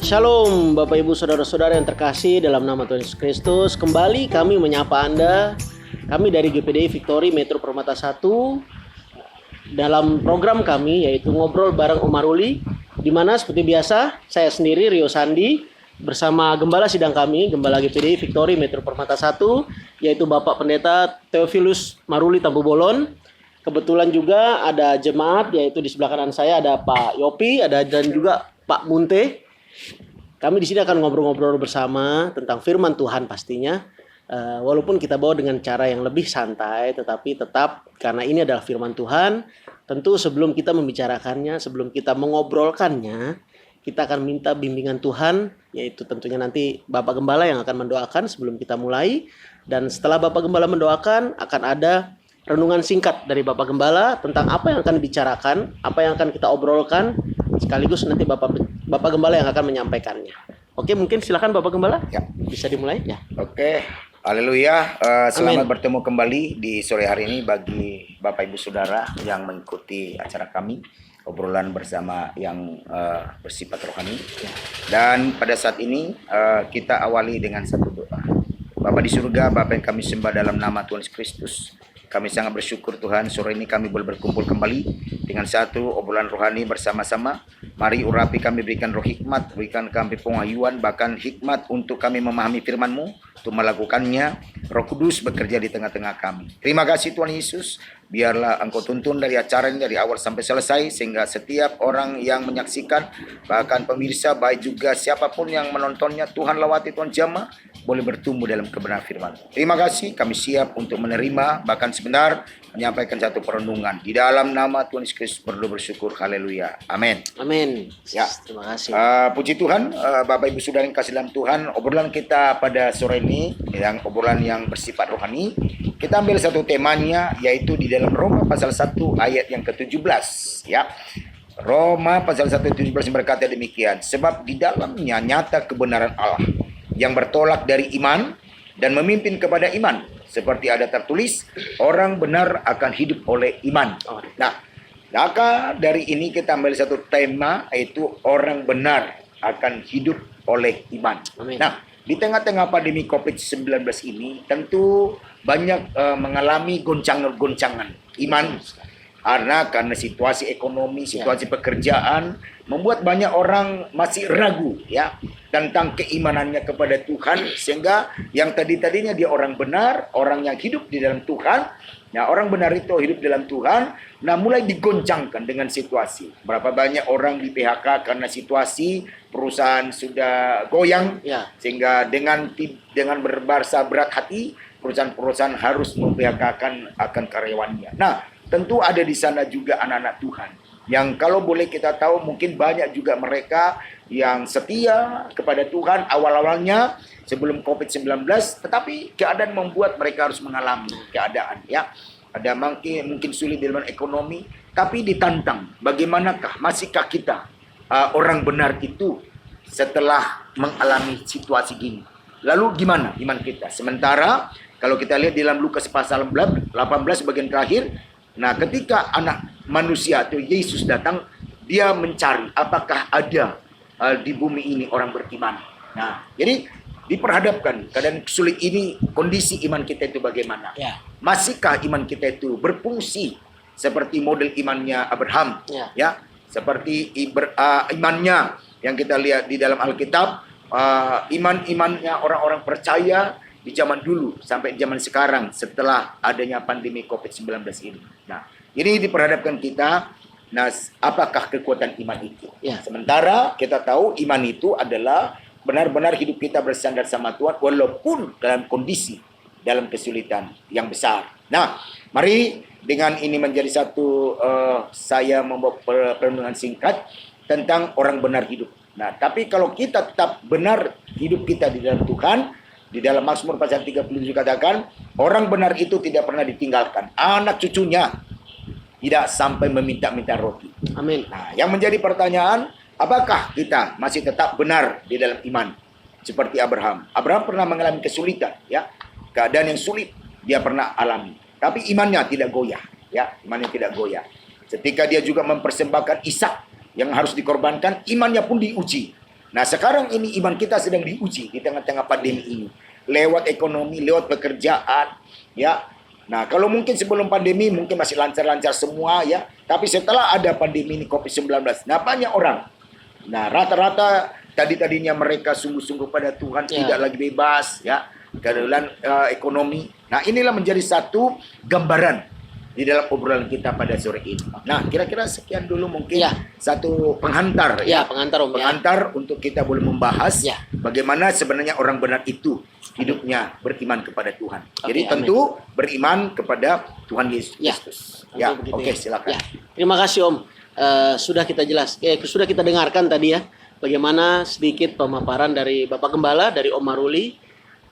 Shalom Bapak Ibu Saudara-saudara yang terkasih dalam nama Tuhan Yesus Kristus. Kembali kami menyapa Anda. Kami dari GPDI Victory Metro Permata 1 dalam program kami yaitu Ngobrol Bareng Om Maruli, di mana seperti biasa saya sendiri Rio Sandi bersama gembala sidang kami, Gembala GPDI Victory Metro Permata 1, yaitu Bapak Pendeta Theophilus Maruli Tampu Bolon. Kebetulan juga ada jemaat, yaitu di sebelah kanan saya ada Pak Yopi, dan juga Pak Munte. Kami di sini akan ngobrol-ngobrol bersama tentang firman Tuhan pastinya. Walaupun kita bawa dengan cara yang lebih santai, tetapi tetap karena ini adalah firman Tuhan, tentu sebelum kita membicarakannya, sebelum kita mengobrolkannya, kita akan minta bimbingan Tuhan, yaitu tentunya nanti Bapak Gembala yang akan mendoakan sebelum kita mulai. Dan setelah Bapak Gembala mendoakan, akan ada renungan singkat dari Bapak Gembala tentang apa yang akan dibicarakan, apa yang akan kita obrolkan, sekaligus nanti Bapak Gembala yang akan menyampaikannya. Oke, mungkin silakan Bapak Gembala. Ya. Bisa dimulai ya. Oke, haleluya. Selamat Amin. bertemu kembali di sore hari ini bagi Bapak Ibu Saudara yang mengikuti acara kami, obrolan bersama yang bersifat rohani. Dan pada saat ini kita awali dengan satu doa. Bapa di surga, Bapa yang kami sembah dalam nama Tuhan Yesus Kristus. Kami sangat bersyukur Tuhan, sore ini kami boleh berkumpul kembali dengan satu obrolan rohani bersama-sama. Mari urapi kami, berikan roh hikmat, berikan kami pengahyuan, bahkan hikmat untuk kami memahami firman-Mu, untuk melakukannya. Roh Kudus bekerja di tengah-tengah kami. Terima kasih Tuhan Yesus, biarlah Engkau tuntun dari acara ini dari awal sampai selesai, sehingga setiap orang yang menyaksikan, bahkan pemirsa, baik juga siapapun yang menontonnya, Tuhan lawati, Tuhan jamah, boleh bertumbuh dalam kebenaran firman. Terima kasih, kami siap untuk menerima, bahkan sebentar menyampaikan satu perenungan. Di dalam nama Tuhan Yesus Kristus berdoa bersyukur, haleluya, amin. Amin. Ya. Terima kasih. Puji Tuhan, Bapak Ibu Saudara yang kasih dalam Tuhan, obrolan kita pada sore ini, yang obrolan yang bersifat rohani, kita ambil satu temanya, yaitu di dalam Roma pasal 1 ayat yang ke-17, ya. Roma pasal 1 ayat 17 berkata demikian, sebab di dalamnya nyata kebenaran Allah yang bertolak dari iman dan memimpin kepada iman, seperti ada tertulis, orang benar akan hidup oleh iman. Nah, maka dari ini kita ambil satu tema, yaitu orang benar akan hidup oleh iman. Amin. Nah, di tengah-tengah pandemi COVID-19 ini tentu banyak mengalami goncangan-goncangan iman, karena situasi ekonomi, situasi pekerjaan membuat banyak orang masih ragu ya tentang keimanannya kepada Tuhan, sehingga yang tadinya dia orang benar, orang yang hidup di dalam Tuhan, ya orang benar itu hidup dalam Tuhan, nah mulai digoncangkan dengan situasi. Berapa banyak orang di PHK karena situasi perusahaan sudah goyang, Ya. sehingga dengan berbahasa berat hati perusahaan-perusahaan harus memphk-kan akan karyawannya. Nah, tentu ada di sana juga anak-anak Tuhan yang kalau boleh kita tahu mungkin banyak juga mereka yang setia kepada Tuhan awal-awalnya sebelum COVID-19, tetapi keadaan membuat mereka harus mengalami keadaan ya. Ada mungkin sulit dalam ekonomi, tapi ditantang, bagaimanakah masihkah kita orang benar itu setelah mengalami situasi gini. Lalu gimana iman kita? Sementara kalau kita lihat di dalam Lukas pasal 18 bagian terakhir, nah ketika anak manusia atau Yesus datang, dia mencari apakah ada di bumi ini orang beriman. Nah, jadi diperhadapkan keadaan sulit ini, kondisi iman kita itu bagaimana? Ya. Masihkah iman kita itu berfungsi seperti model imannya Abraham? Ya, seperti imannya yang kita lihat di dalam Alkitab, imannya orang-orang percaya di zaman dulu sampai zaman sekarang setelah adanya pandemi COVID-19 ini. Nah, ini diperhadapkan kita. Nah, apakah kekuatan iman itu? Ya. Sementara kita tahu iman itu adalah benar-benar hidup kita bersandar sama Tuhan walaupun dalam kondisi, dalam kesulitan yang besar. Nah, mari dengan ini menjadi satu, saya membawa perenungan singkat tentang orang benar hidup. Nah, tapi kalau kita tetap benar hidup kita di dalam Tuhan, di dalam Mazmur pasal 37 katakan, orang benar itu tidak pernah ditinggalkan. Anak cucunya tidak sampai meminta-minta roti. Amin. Nah, yang menjadi pertanyaan, apakah kita masih tetap benar di dalam iman? Seperti Abraham. Abraham pernah mengalami kesulitan, ya. Keadaan yang sulit dia pernah alami. Tapi imannya tidak goyah, ya. Imannya tidak goyah. Ketika dia juga mempersembahkan Ishak yang harus dikorbankan, imannya pun diuji. Nah, sekarang ini iman kita sedang diuji di tengah-tengah pandemi ini. Lewat ekonomi, lewat pekerjaan, ya. Nah, kalau mungkin sebelum pandemi mungkin masih lancar-lancar semua ya. Tapi setelah ada pandemi ini COVID-19, nah banyak orang. Nah, rata-rata tadinya mereka sungguh-sungguh pada Tuhan, tidak lagi bebas ya. Keadaan ekonomi. Nah, inilah menjadi satu gambaran di dalam obrolan kita pada sore ini. Nah, kira-kira sekian dulu mungkin satu penghantar pengantar Om. Pengantar untuk kita boleh membahas bagaimana sebenarnya orang benar itu hidupnya beriman kepada Tuhan. Jadi tentu beriman kepada Tuhan Yesus Kristus. Ya, oke, silakan. Ya. Terima kasih Om. Sudah kita sudah kita dengarkan tadi ya bagaimana sedikit pemaparan dari Bapak Gembala, dari Om Maruli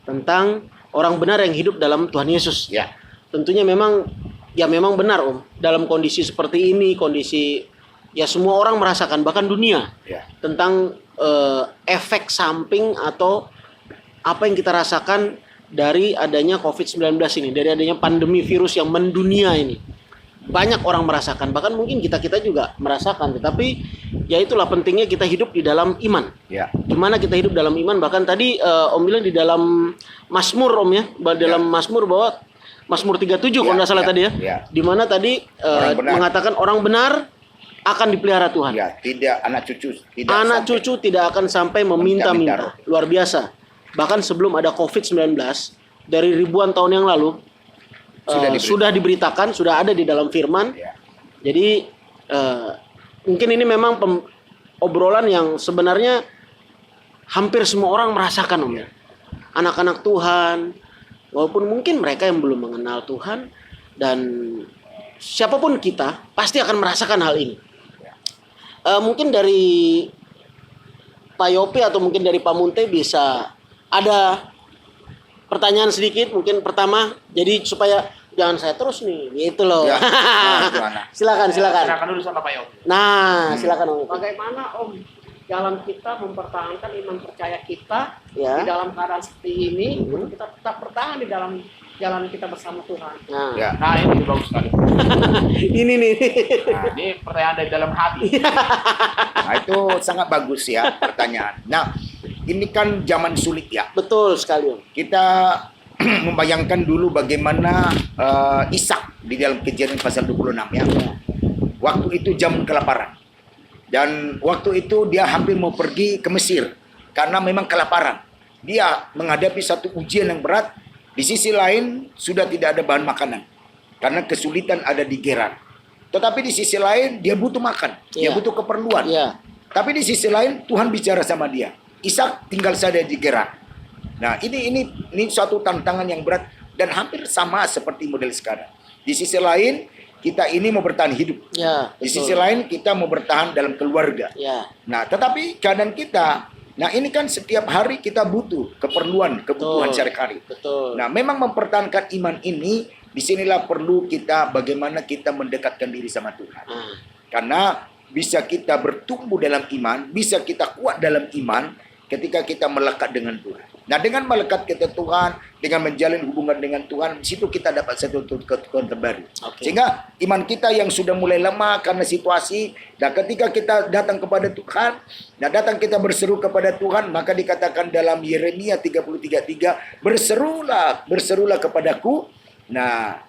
tentang orang benar yang hidup dalam Tuhan Yesus. Ya. Tentunya memang benar Om, dalam kondisi seperti ini, kondisi ya semua orang merasakan, bahkan dunia, tentang efek samping atau apa yang kita rasakan dari adanya COVID-19 ini, dari adanya pandemi virus yang mendunia ini. Banyak orang merasakan, bahkan mungkin kita juga merasakan, tetapi ya itulah pentingnya kita hidup di dalam iman. Gimana kita hidup dalam iman, bahkan tadi Om bilang di dalam Mazmur Om ya, dalam Mazmur bahwa Mazmur 37 kalau nggak salah tadi ya. Di mana tadi mengatakan orang benar akan dipelihara Tuhan. Ya, tidak anak cucu tidak akan sampai meminta-minta. Luar biasa. Bahkan sebelum ada COVID-19 dari ribuan tahun yang lalu sudah diberitakan, sudah ada di dalam firman. Jadi mungkin ini memang obrolan yang sebenarnya hampir semua orang merasakan Om ya. Anak-anak Tuhan, walaupun mungkin mereka yang belum mengenal Tuhan, dan siapapun kita pasti akan merasakan hal ini. Mungkin dari Pak Yopi atau mungkin dari Pak Munte bisa ada pertanyaan sedikit mungkin pertama, jadi supaya jangan saya terus nih, gitu loh. Silakan. Silakan dulu sama Pak Yopi. Nah, silakan Om. Bagaimana Om jalan kita mempertahankan iman percaya kita di dalam keadaan seperti ini untuk kita tetap bertahan di dalam jalan kita bersama Tuhan. Nah, ini bagus sekali. Ini nih. Nah, ini pertanyaan dari dalam hati. Nah, itu sangat bagus ya pertanyaan. Nah, ini kan zaman sulit ya. Betul sekali Om. Kita membayangkan dulu bagaimana Ishak di dalam Kejadian pasal 26 ya. Waktu itu zaman kelaparan. Dan waktu itu dia hampir mau pergi ke Mesir karena memang kelaparan. Dia menghadapi satu ujian yang berat. Di sisi lain sudah tidak ada bahan makanan karena kesulitan ada di Gerar. Tetapi di sisi lain dia butuh makan, dia butuh keperluan. Tapi di sisi lain Tuhan bicara sama dia. Ishak tinggal saja di Gerar. Nah, ini suatu tantangan yang berat dan hampir sama seperti model sekarang. Di sisi lain kita ini mau bertahan hidup. Di sisi lain kita mau bertahan dalam keluarga. Nah, tetapi keadaan kita, nah ini kan setiap hari kita butuh kebutuhan sehari-hari. Nah, memang mempertahankan iman ini, disinilah perlu kita bagaimana kita mendekatkan diri sama Tuhan. Karena bisa kita bertumbuh dalam iman, bisa kita kuat dalam iman ketika kita melekat dengan Tuhan. Nah, dengan melekat kita Tuhan, dengan menjalin hubungan dengan Tuhan, di situ kita dapat satu kekuatan terbaru. Sehingga iman kita yang sudah mulai lemah karena situasi, dan ketika kita datang kepada Tuhan, nah datang kita berseru kepada Tuhan, maka dikatakan dalam Yeremia 33:3, berserulah kepadaku, nah,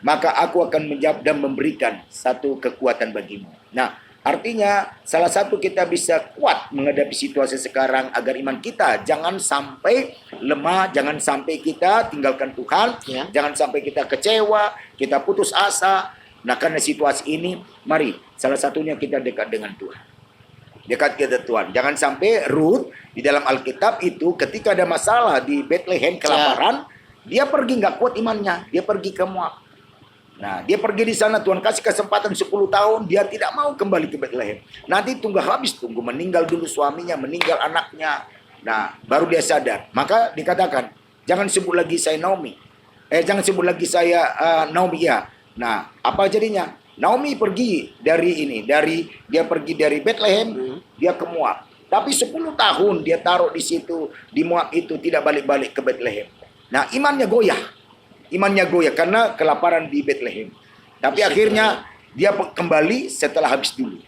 maka aku akan menjawab dan memberikan satu kekuatan bagimu. Nah, artinya salah satu kita bisa kuat menghadapi situasi sekarang agar iman kita jangan sampai lemah, jangan sampai kita tinggalkan Tuhan, jangan sampai kita kecewa, kita putus asa. Nah, karena situasi ini, mari salah satunya kita dekat dengan Tuhan. Dekat kita Tuhan. Jangan sampai Ruth di dalam Alkitab itu ketika ada masalah di Bethlehem kelaparan, dia pergi nggak kuat imannya, dia pergi ke Moab. Nah, dia pergi di sana, Tuhan kasih kesempatan 10 tahun, dia tidak mau kembali ke Bethlehem. Nanti tunggu meninggal dulu suaminya, meninggal anaknya. Nah, baru dia sadar. Maka dikatakan, jangan sebut lagi saya Naomi. Jangan sebut lagi saya Naomi ya. Nah, apa jadinya? Naomi pergi dia pergi dari Bethlehem, dia ke Moab. Tapi 10 tahun dia taruh di situ, di Moab itu tidak balik-balik ke Bethlehem. Nah, imannya goyah karena kelaparan di Bethlehem. Tapi akhirnya dia kembali setelah habis dulu.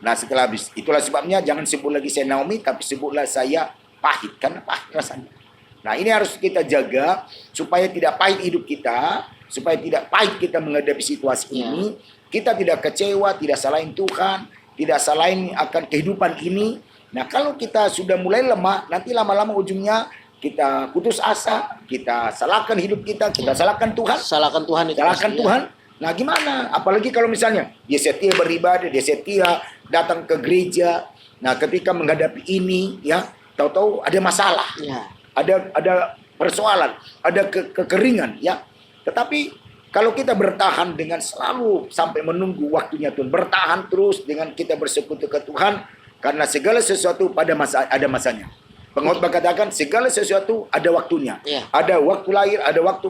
Nah setelah habis, itulah sebabnya jangan sebut lagi saya Naomi, tapi sebutlah saya pahit, karena pahit rasanya. Nah ini harus kita jaga supaya tidak pahit hidup kita, supaya tidak pahit kita menghadapi situasi ini. Kita tidak kecewa, tidak salahin Tuhan, tidak salahin akan kehidupan ini. Nah kalau kita sudah mulai lemah, nanti lama-lama ujungnya kita putus asa, kita salahkan hidup kita salahkan Tuhan. Salahkan Tuhan itu. Salahkan Tuhan. Nah gimana? Apalagi kalau misalnya dia setia beribadah, dia setia datang ke gereja. Nah ketika menghadapi ini, ya tahu-tahu ada masalah, ada persoalan, ada kekeringan, ya. Tetapi kalau kita bertahan dengan selalu sampai menunggu waktunya Tuhan, bertahan terus dengan kita bersekutu ke Tuhan, karena segala sesuatu ada masanya. Pengkhotbah katakan segala sesuatu ada waktunya. Ada waktu lahir, ada waktu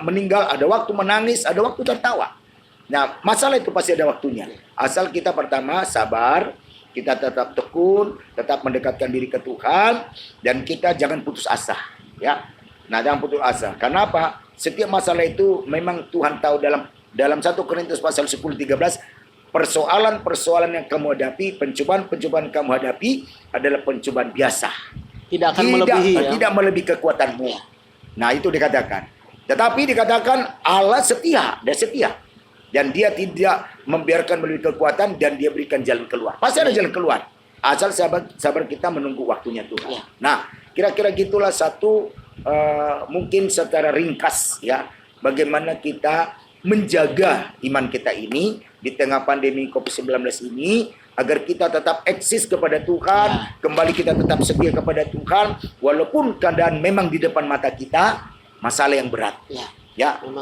meninggal, ada waktu menangis, ada waktu tertawa. Nah, masalah itu pasti ada waktunya. Asal kita pertama sabar, kita tetap tekun, tetap mendekatkan diri ke Tuhan, dan kita jangan putus asa, ya. Nah, jangan putus asa. Karena apa? Setiap masalah itu memang Tuhan tahu dalam 1 Korintus pasal 10:13. Persoalan-persoalan yang kamu hadapi, pencobaan-pencobaan kamu hadapi adalah pencobaan biasa. Tidak melebihi, tidak melebihi kekuatanmu. Nah, itu dikatakan. Tetapi dikatakan Allah setia, dia setia. Dan dia tidak membiarkan melalui kekuatan, dan dia berikan jalan keluar. Pasti ada jalan keluar. Asal sabar kita menunggu waktunya Tuhan. Nah, kira-kira gitulah satu mungkin secara ringkas, ya, bagaimana kita menjaga iman kita ini di tengah pandemi COVID-19 ini, agar kita tetap eksis kepada Tuhan, kembali kita tetap setia kepada Tuhan, walaupun keadaan memang di depan mata kita masalah yang berat,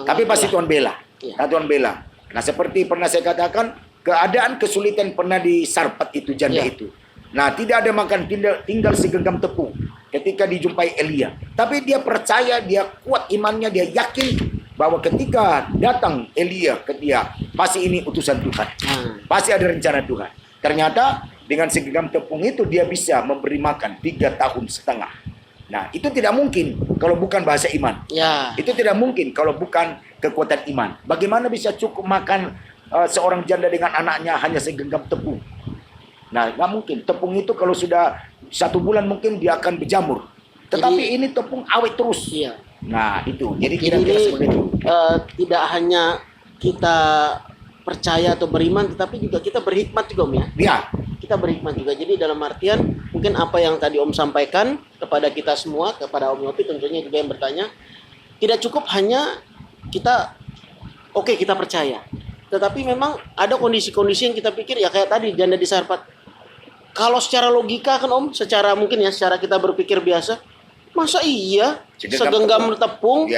tapi pasti Tuhan bela, Tuhan bela. Nah seperti pernah saya katakan, keadaan kesulitan pernah di Sarpat itu, janda itu. Nah tidak ada makan, tinggal segenggam tepung ketika dijumpai Elia, tapi dia percaya, dia kuat imannya, dia yakin bahwa ketika datang Elia ke dia, pasti ini utusan Tuhan. Pasti ada rencana Tuhan. Ternyata dengan segenggam tepung itu dia bisa memberi makan 3,5 tahun. Nah, itu tidak mungkin kalau bukan bahasa iman. Itu tidak mungkin kalau bukan kekuatan iman. Bagaimana bisa cukup makan seorang janda dengan anaknya hanya segenggam tepung? Nah, nggak mungkin. Tepung itu kalau sudah 1 bulan mungkin dia akan berjamur. Tetapi ini tepung awet terus. Nah itu, jadi kira-kira seperti itu. Tidak hanya kita percaya atau beriman, tetapi juga kita berhikmat juga, Om, ya. Kita berhikmat juga. Jadi dalam artian mungkin apa yang tadi Om sampaikan kepada kita semua, kepada Om Yopi tentunya juga yang bertanya, tidak cukup hanya kita kita percaya, tetapi memang ada kondisi-kondisi yang kita pikir, ya kayak tadi janda di Sarpat. Kalau secara logika kan Om, secara kita berpikir biasa, masa iya segenggam tepung,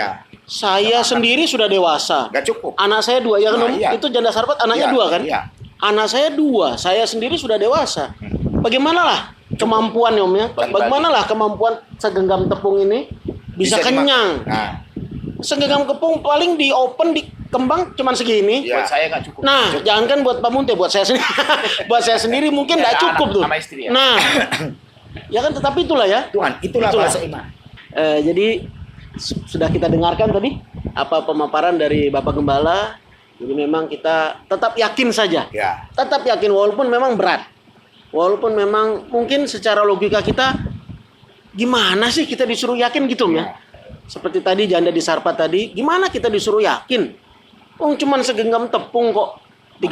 saya sendiri sudah dewasa, gak cukup. Anak saya 2, ya kan Om? Itu janda Sarpat anaknya 2 kan? Anak saya 2, saya sendiri sudah dewasa. Bagaimanalah kemampuan Om, ya? Bagaimanalah kemampuan segenggam tepung ini bisa kenyang? Segenggam tepung paling di open, di kembang cuman segini. Buat saya gak cukup. Nah, jangankan buat Pak Munte, buat saya sendiri. Buat saya sendiri mungkin gak cukup tuh. Sama istri, ya? Nah, ya kan, tetapi itulah ya Tuhan, itulah bahasa iman. Jadi sudah kita dengarkan tadi apa pemaparan dari Bapak Gembala. Jadi memang kita tetap yakin saja, tetap yakin walaupun memang berat, walaupun memang mungkin secara logika kita gimana sih kita disuruh yakin gitu ya. Seperti tadi janda di Sarpat tadi, gimana kita disuruh yakin? Cuman segenggam tepung kok, 3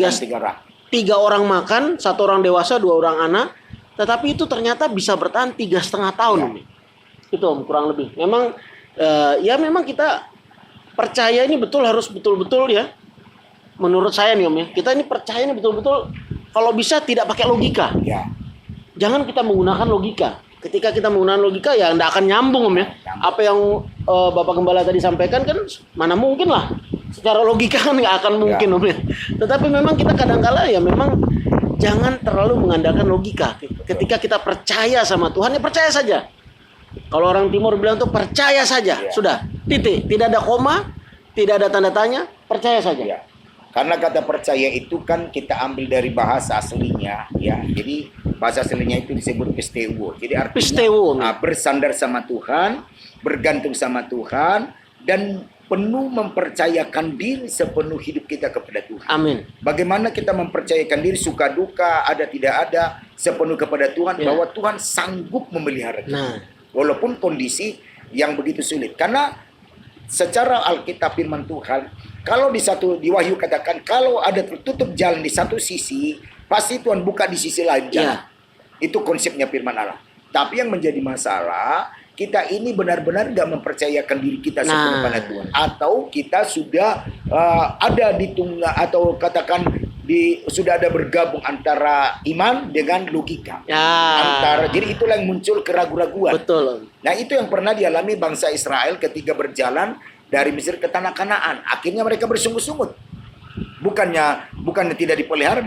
orang makan, 1 orang dewasa, 2 orang anak. Tetapi itu ternyata bisa bertahan 3,5 tahun. Itu Om, kurang lebih. Memang memang kita percaya ini harus betul-betul ya. Menurut saya nih Om, ya, kita ini percaya ini betul-betul kalau bisa tidak pakai logika. Jangan kita menggunakan logika. Ketika kita menggunakan logika ya tidak akan nyambung Om, ya. Apa yang Bapak Gembala tadi sampaikan kan mana mungkin lah. Secara logika kan nggak akan mungkin Om, ya. Tetapi memang kita kadang-kala ya memang jangan terlalu mengandalkan logika. Ketika kita percaya sama Tuhan, ya percaya saja. Kalau orang Timur bilang tuh percaya saja, sudah, titik, tidak ada koma, tidak ada tanda tanya, percaya saja. Karena kata percaya itu kan kita ambil dari bahasa aslinya, ya. Jadi bahasa aslinya itu disebut pistewo. Jadi artinya bersandar sama Tuhan, bergantung sama Tuhan, dan penuh mempercayakan diri sepenuh hidup kita kepada Tuhan. Amin. Bagaimana kita mempercayakan diri suka duka, ada tidak ada, sepenuh kepada Tuhan, bahwa Tuhan sanggup memelihara kita. Walaupun kondisi yang begitu sulit. Karena secara Alkitab firman Tuhan, kalau di Wahyu katakan, kalau ada tertutup jalan di satu sisi, pasti Tuhan buka di sisi lain jalan. Itu konsepnya firman Allah. Tapi yang menjadi masalah, kita ini benar-benar gak mempercayakan diri kita sepenuh pada Tuhan, atau kita sudah ada di tunggal, atau katakan sudah ada bergabung antara iman dengan logika. Jadi itulah yang muncul keraguan-raguan. Betul. Nah, itu yang pernah dialami bangsa Israel ketika berjalan dari Mesir ke tanah Kanaan. Akhirnya mereka bersungut-sungut. Bukannya tidak dipelihara.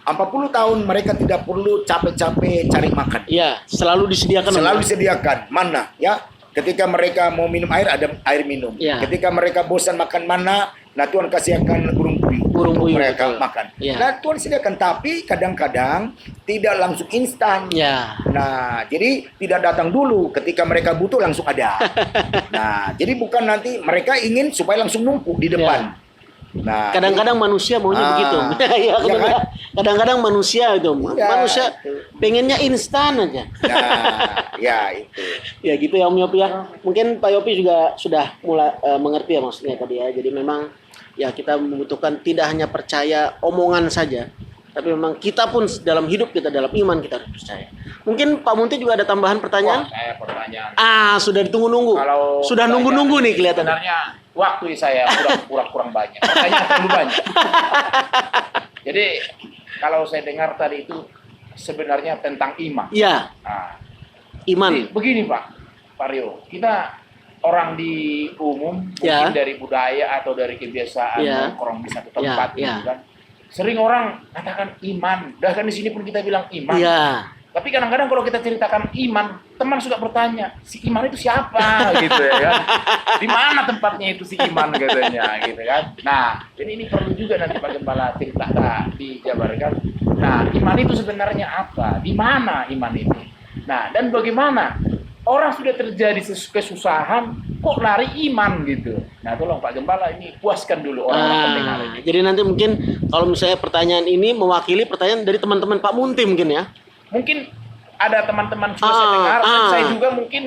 40 tahun mereka tidak perlu capek-capek cari makan. Iya, selalu disediakan. Mana, ya. Ketika mereka mau minum air, ada air minum. Ya. Ketika mereka bosan makan mana, nah Tuhan kasih akan burung puyuh mereka makan. Ya. Nah, Tuhan sediakan, tapi kadang-kadang tidak langsung instan. Ya. Nah, jadi tidak datang dulu, ketika mereka butuh langsung ada. Nah, jadi bukan nanti mereka ingin supaya langsung numpuk di depan. Ya. Nah, kadang-kadang manusia maunya begitu. Kadang-kadang manusia itu. Manusia pengennya instan aja. Nah, ya itu. Ya gitu ya Om Yopi ya. Mungkin Pak Yopi juga sudah mulai mengerti ya maksudnya tadi ya. Jadi memang ya kita membutuhkan tidak hanya percaya omongan saja, tapi memang kita pun dalam hidup kita, dalam iman kita harus percaya. Mungkin Pak Munti juga ada tambahan pertanyaan? Saya pertanyaan. Sudah ditunggu-nunggu. Sudah nunggu-nunggu nih kelihatan. Sebenarnya waktu saya kurang banyak. Pertanyaan terlalu banyak. Jadi kalau saya dengar tadi itu sebenarnya tentang iman. Iya. Iman. Jadi, begini Pak Rio, kita orang di umum mungkin dari budaya atau dari kebiasaan nongkrong di satu tempat gitu kan. Sering orang katakan iman, bahkan di sini pun kita bilang iman. Tapi kadang-kadang kalau kita ceritakan iman, teman suka bertanya, si iman itu siapa gitu ya kan? Di mana tempatnya itu si iman katanya gitu kan? Nah, jadi ini perlu juga nanti Pak Gembala cerita dijabarkan. Nah, iman itu sebenarnya apa? Di mana iman itu? Nah, dan bagaimana orang sudah terjadi kesusahan kok lari iman gitu. Nah, tolong Pak Gembala ini puaskan dulu orang pendengar ini. Jadi nanti mungkin kalau misalnya pertanyaan ini mewakili pertanyaan dari teman-teman Pak Munti mungkin ya. Mungkin ada teman-teman juga saya dengar, dan saya juga mungkin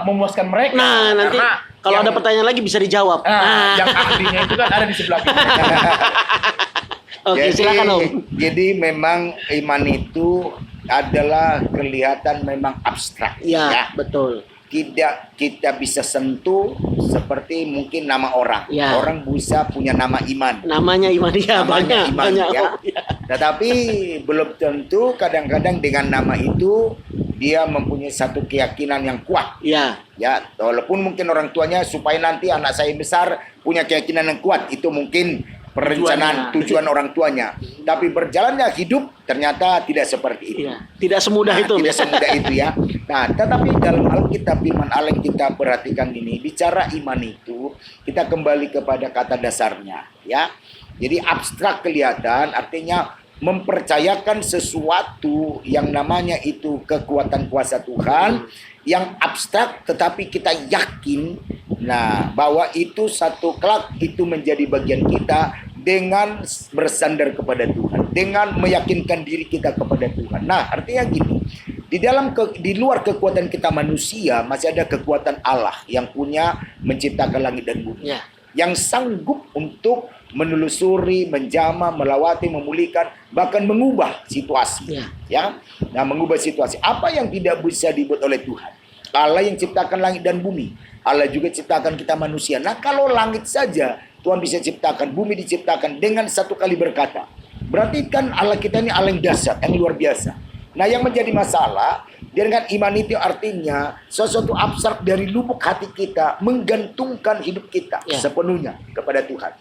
memuaskan mereka. Nah, nanti kalau ada pertanyaan lagi bisa dijawab. Yang ahlinya itu kan ada di sebelah kita. Oke, silakan Om. Jadi memang iman itu adalah kelihatan memang abstrak. Ya, betul. Tidak kita bisa sentuh seperti mungkin nama orang. Orang bisa punya nama iman. Namanya iman banyak. Tetapi belum tentu kadang-kadang dengan nama itu dia mempunyai satu keyakinan yang kuat. Ya, walaupun mungkin orang tuanya supaya nanti anak saya besar punya keyakinan yang kuat, itu mungkin perencanaan tujuan orang tuanya. Tapi berjalannya hidup ternyata tidak seperti itu. Tidak semudah itu. Tidak semudah itu ya. Nah, tetapi dalam Alkitab firman Allah yang kita perhatikan ini, bicara iman itu, kita kembali kepada kata dasarnya ya. Jadi abstrak kelihatan, artinya mempercayakan sesuatu yang namanya itu kekuatan kuasa Tuhan, yang abstrak tetapi kita yakin bahwa itu satu kelak itu menjadi bagian kita dengan bersandar kepada Tuhan, dengan meyakinkan diri kita kepada Tuhan. Nah, artinya gini, di luar kekuatan kita manusia masih ada kekuatan Allah yang punya menciptakan langit dan bumi, yang sanggup untuk menelusuri, menjamah, melawati, memulihkan, bahkan mengubah situasi. Nah, mengubah situasi. Apa yang tidak bisa dibuat oleh Tuhan? Allah yang ciptakan langit dan bumi. Allah juga ciptakan kita manusia. Nah, kalau langit saja Tuhan bisa ciptakan, bumi diciptakan dengan satu kali berkata, berarti kan Allah kita ini Allah yang dahsyat, yang luar biasa. Nah, yang menjadi masalah dengan iman itu artinya sesuatu abstrak dari lubuk hati kita, menggantungkan hidup kita sepenuhnya kepada Tuhan.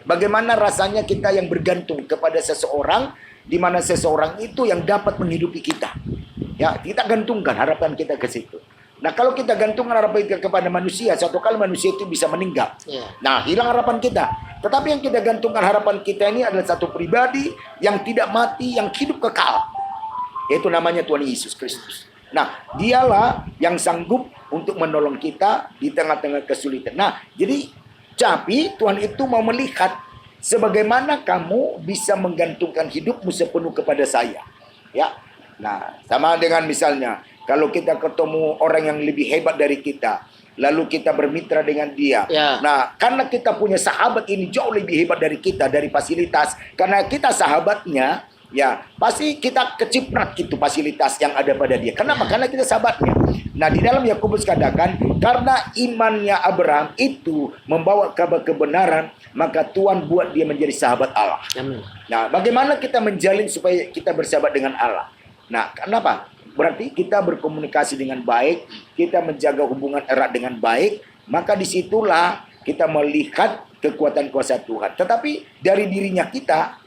Bagaimana rasanya kita yang bergantung kepada seseorang, di mana seseorang itu yang dapat menghidupi kita. Ya, kita gantungkan harapan kita ke situ. Nah, kalau kita gantungkan harapan kita kepada manusia, suatu kali manusia itu bisa meninggal. Nah, hilang harapan kita. Tetapi yang kita gantungkan harapan kita ini adalah satu pribadi yang tidak mati, yang hidup kekal. Yaitu namanya Tuhan Yesus Kristus. Nah, dialah yang sanggup untuk menolong kita di tengah-tengah kesulitan. Nah, jadi Tapi Tuhan itu mau melihat sebagaimana kamu bisa menggantungkan hidupmu sepenuh kepada saya. Ya. Nah, sama dengan misalnya kalau kita ketemu orang yang lebih hebat dari kita, lalu kita bermitra dengan dia. Ya. Nah, karena kita punya sahabat ini jauh lebih hebat dari kita, dari fasilitas. Karena kita sahabatnya, ya pasti kita keciprat itu fasilitas yang ada pada dia. Kenapa? Karena kita sahabatnya. Nah, di dalam Yakobus katakan, karena imannya Abraham itu membawa kabar kebenaran, maka Tuhan buat dia menjadi sahabat Allah. Amin. Nah, bagaimana kita menjalin supaya kita bersahabat dengan Allah? Nah, kenapa? Berarti kita berkomunikasi dengan baik, kita menjaga hubungan erat dengan baik, maka disitulah kita melihat kekuatan kuasa Tuhan. Tetapi dari dirinya kita,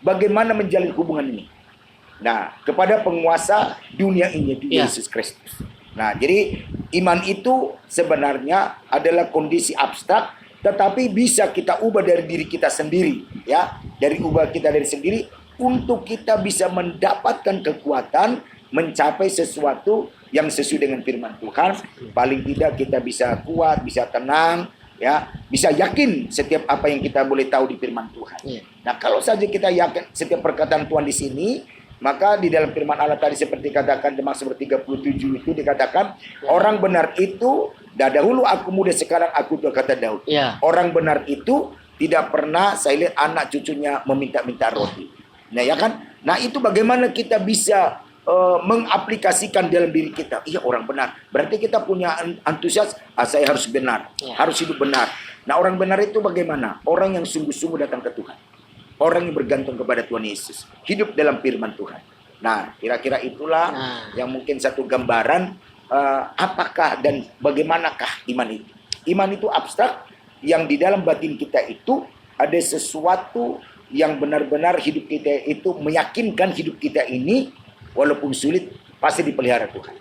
bagaimana menjalin hubungan ini? Nah, kepada penguasa dunia ini, Yesus Kristus. Nah, jadi iman itu sebenarnya adalah kondisi abstrak, tetapi bisa kita ubah dari diri kita sendiri, ya, dari sendiri untuk kita bisa mendapatkan kekuatan mencapai sesuatu yang sesuai dengan firman Tuhan. Paling tidak kita bisa kuat, bisa tenang, ya, bisa yakin setiap apa yang kita boleh tahu di firman Tuhan. Nah, kalau saja kita yakin setiap perkataan Tuhan di sini, maka di dalam firman Allah tadi seperti katakan di Mazmur 37 itu dikatakan orang benar itu dahulu aku muda sekarang aku tua, kata Daud. Orang benar itu tidak pernah saya lihat anak cucunya meminta-minta roti. Nah, ya kan? Nah, itu bagaimana kita bisa mengaplikasikan dalam diri kita. Iya, orang benar. Berarti kita punya antusias, saya harus benar, harus hidup benar. Nah, orang benar itu bagaimana? Orang yang sungguh-sungguh datang ke Tuhan. Orang yang bergantung kepada Tuhan Yesus. Hidup dalam firman Tuhan. Nah, kira-kira itulah yang mungkin satu gambaran apakah dan bagaimanakah iman itu. Iman itu abstrak, yang di dalam batin kita itu ada sesuatu yang benar-benar hidup kita itu meyakinkan hidup kita ini walaupun sulit pasti dipelihara Tuhan.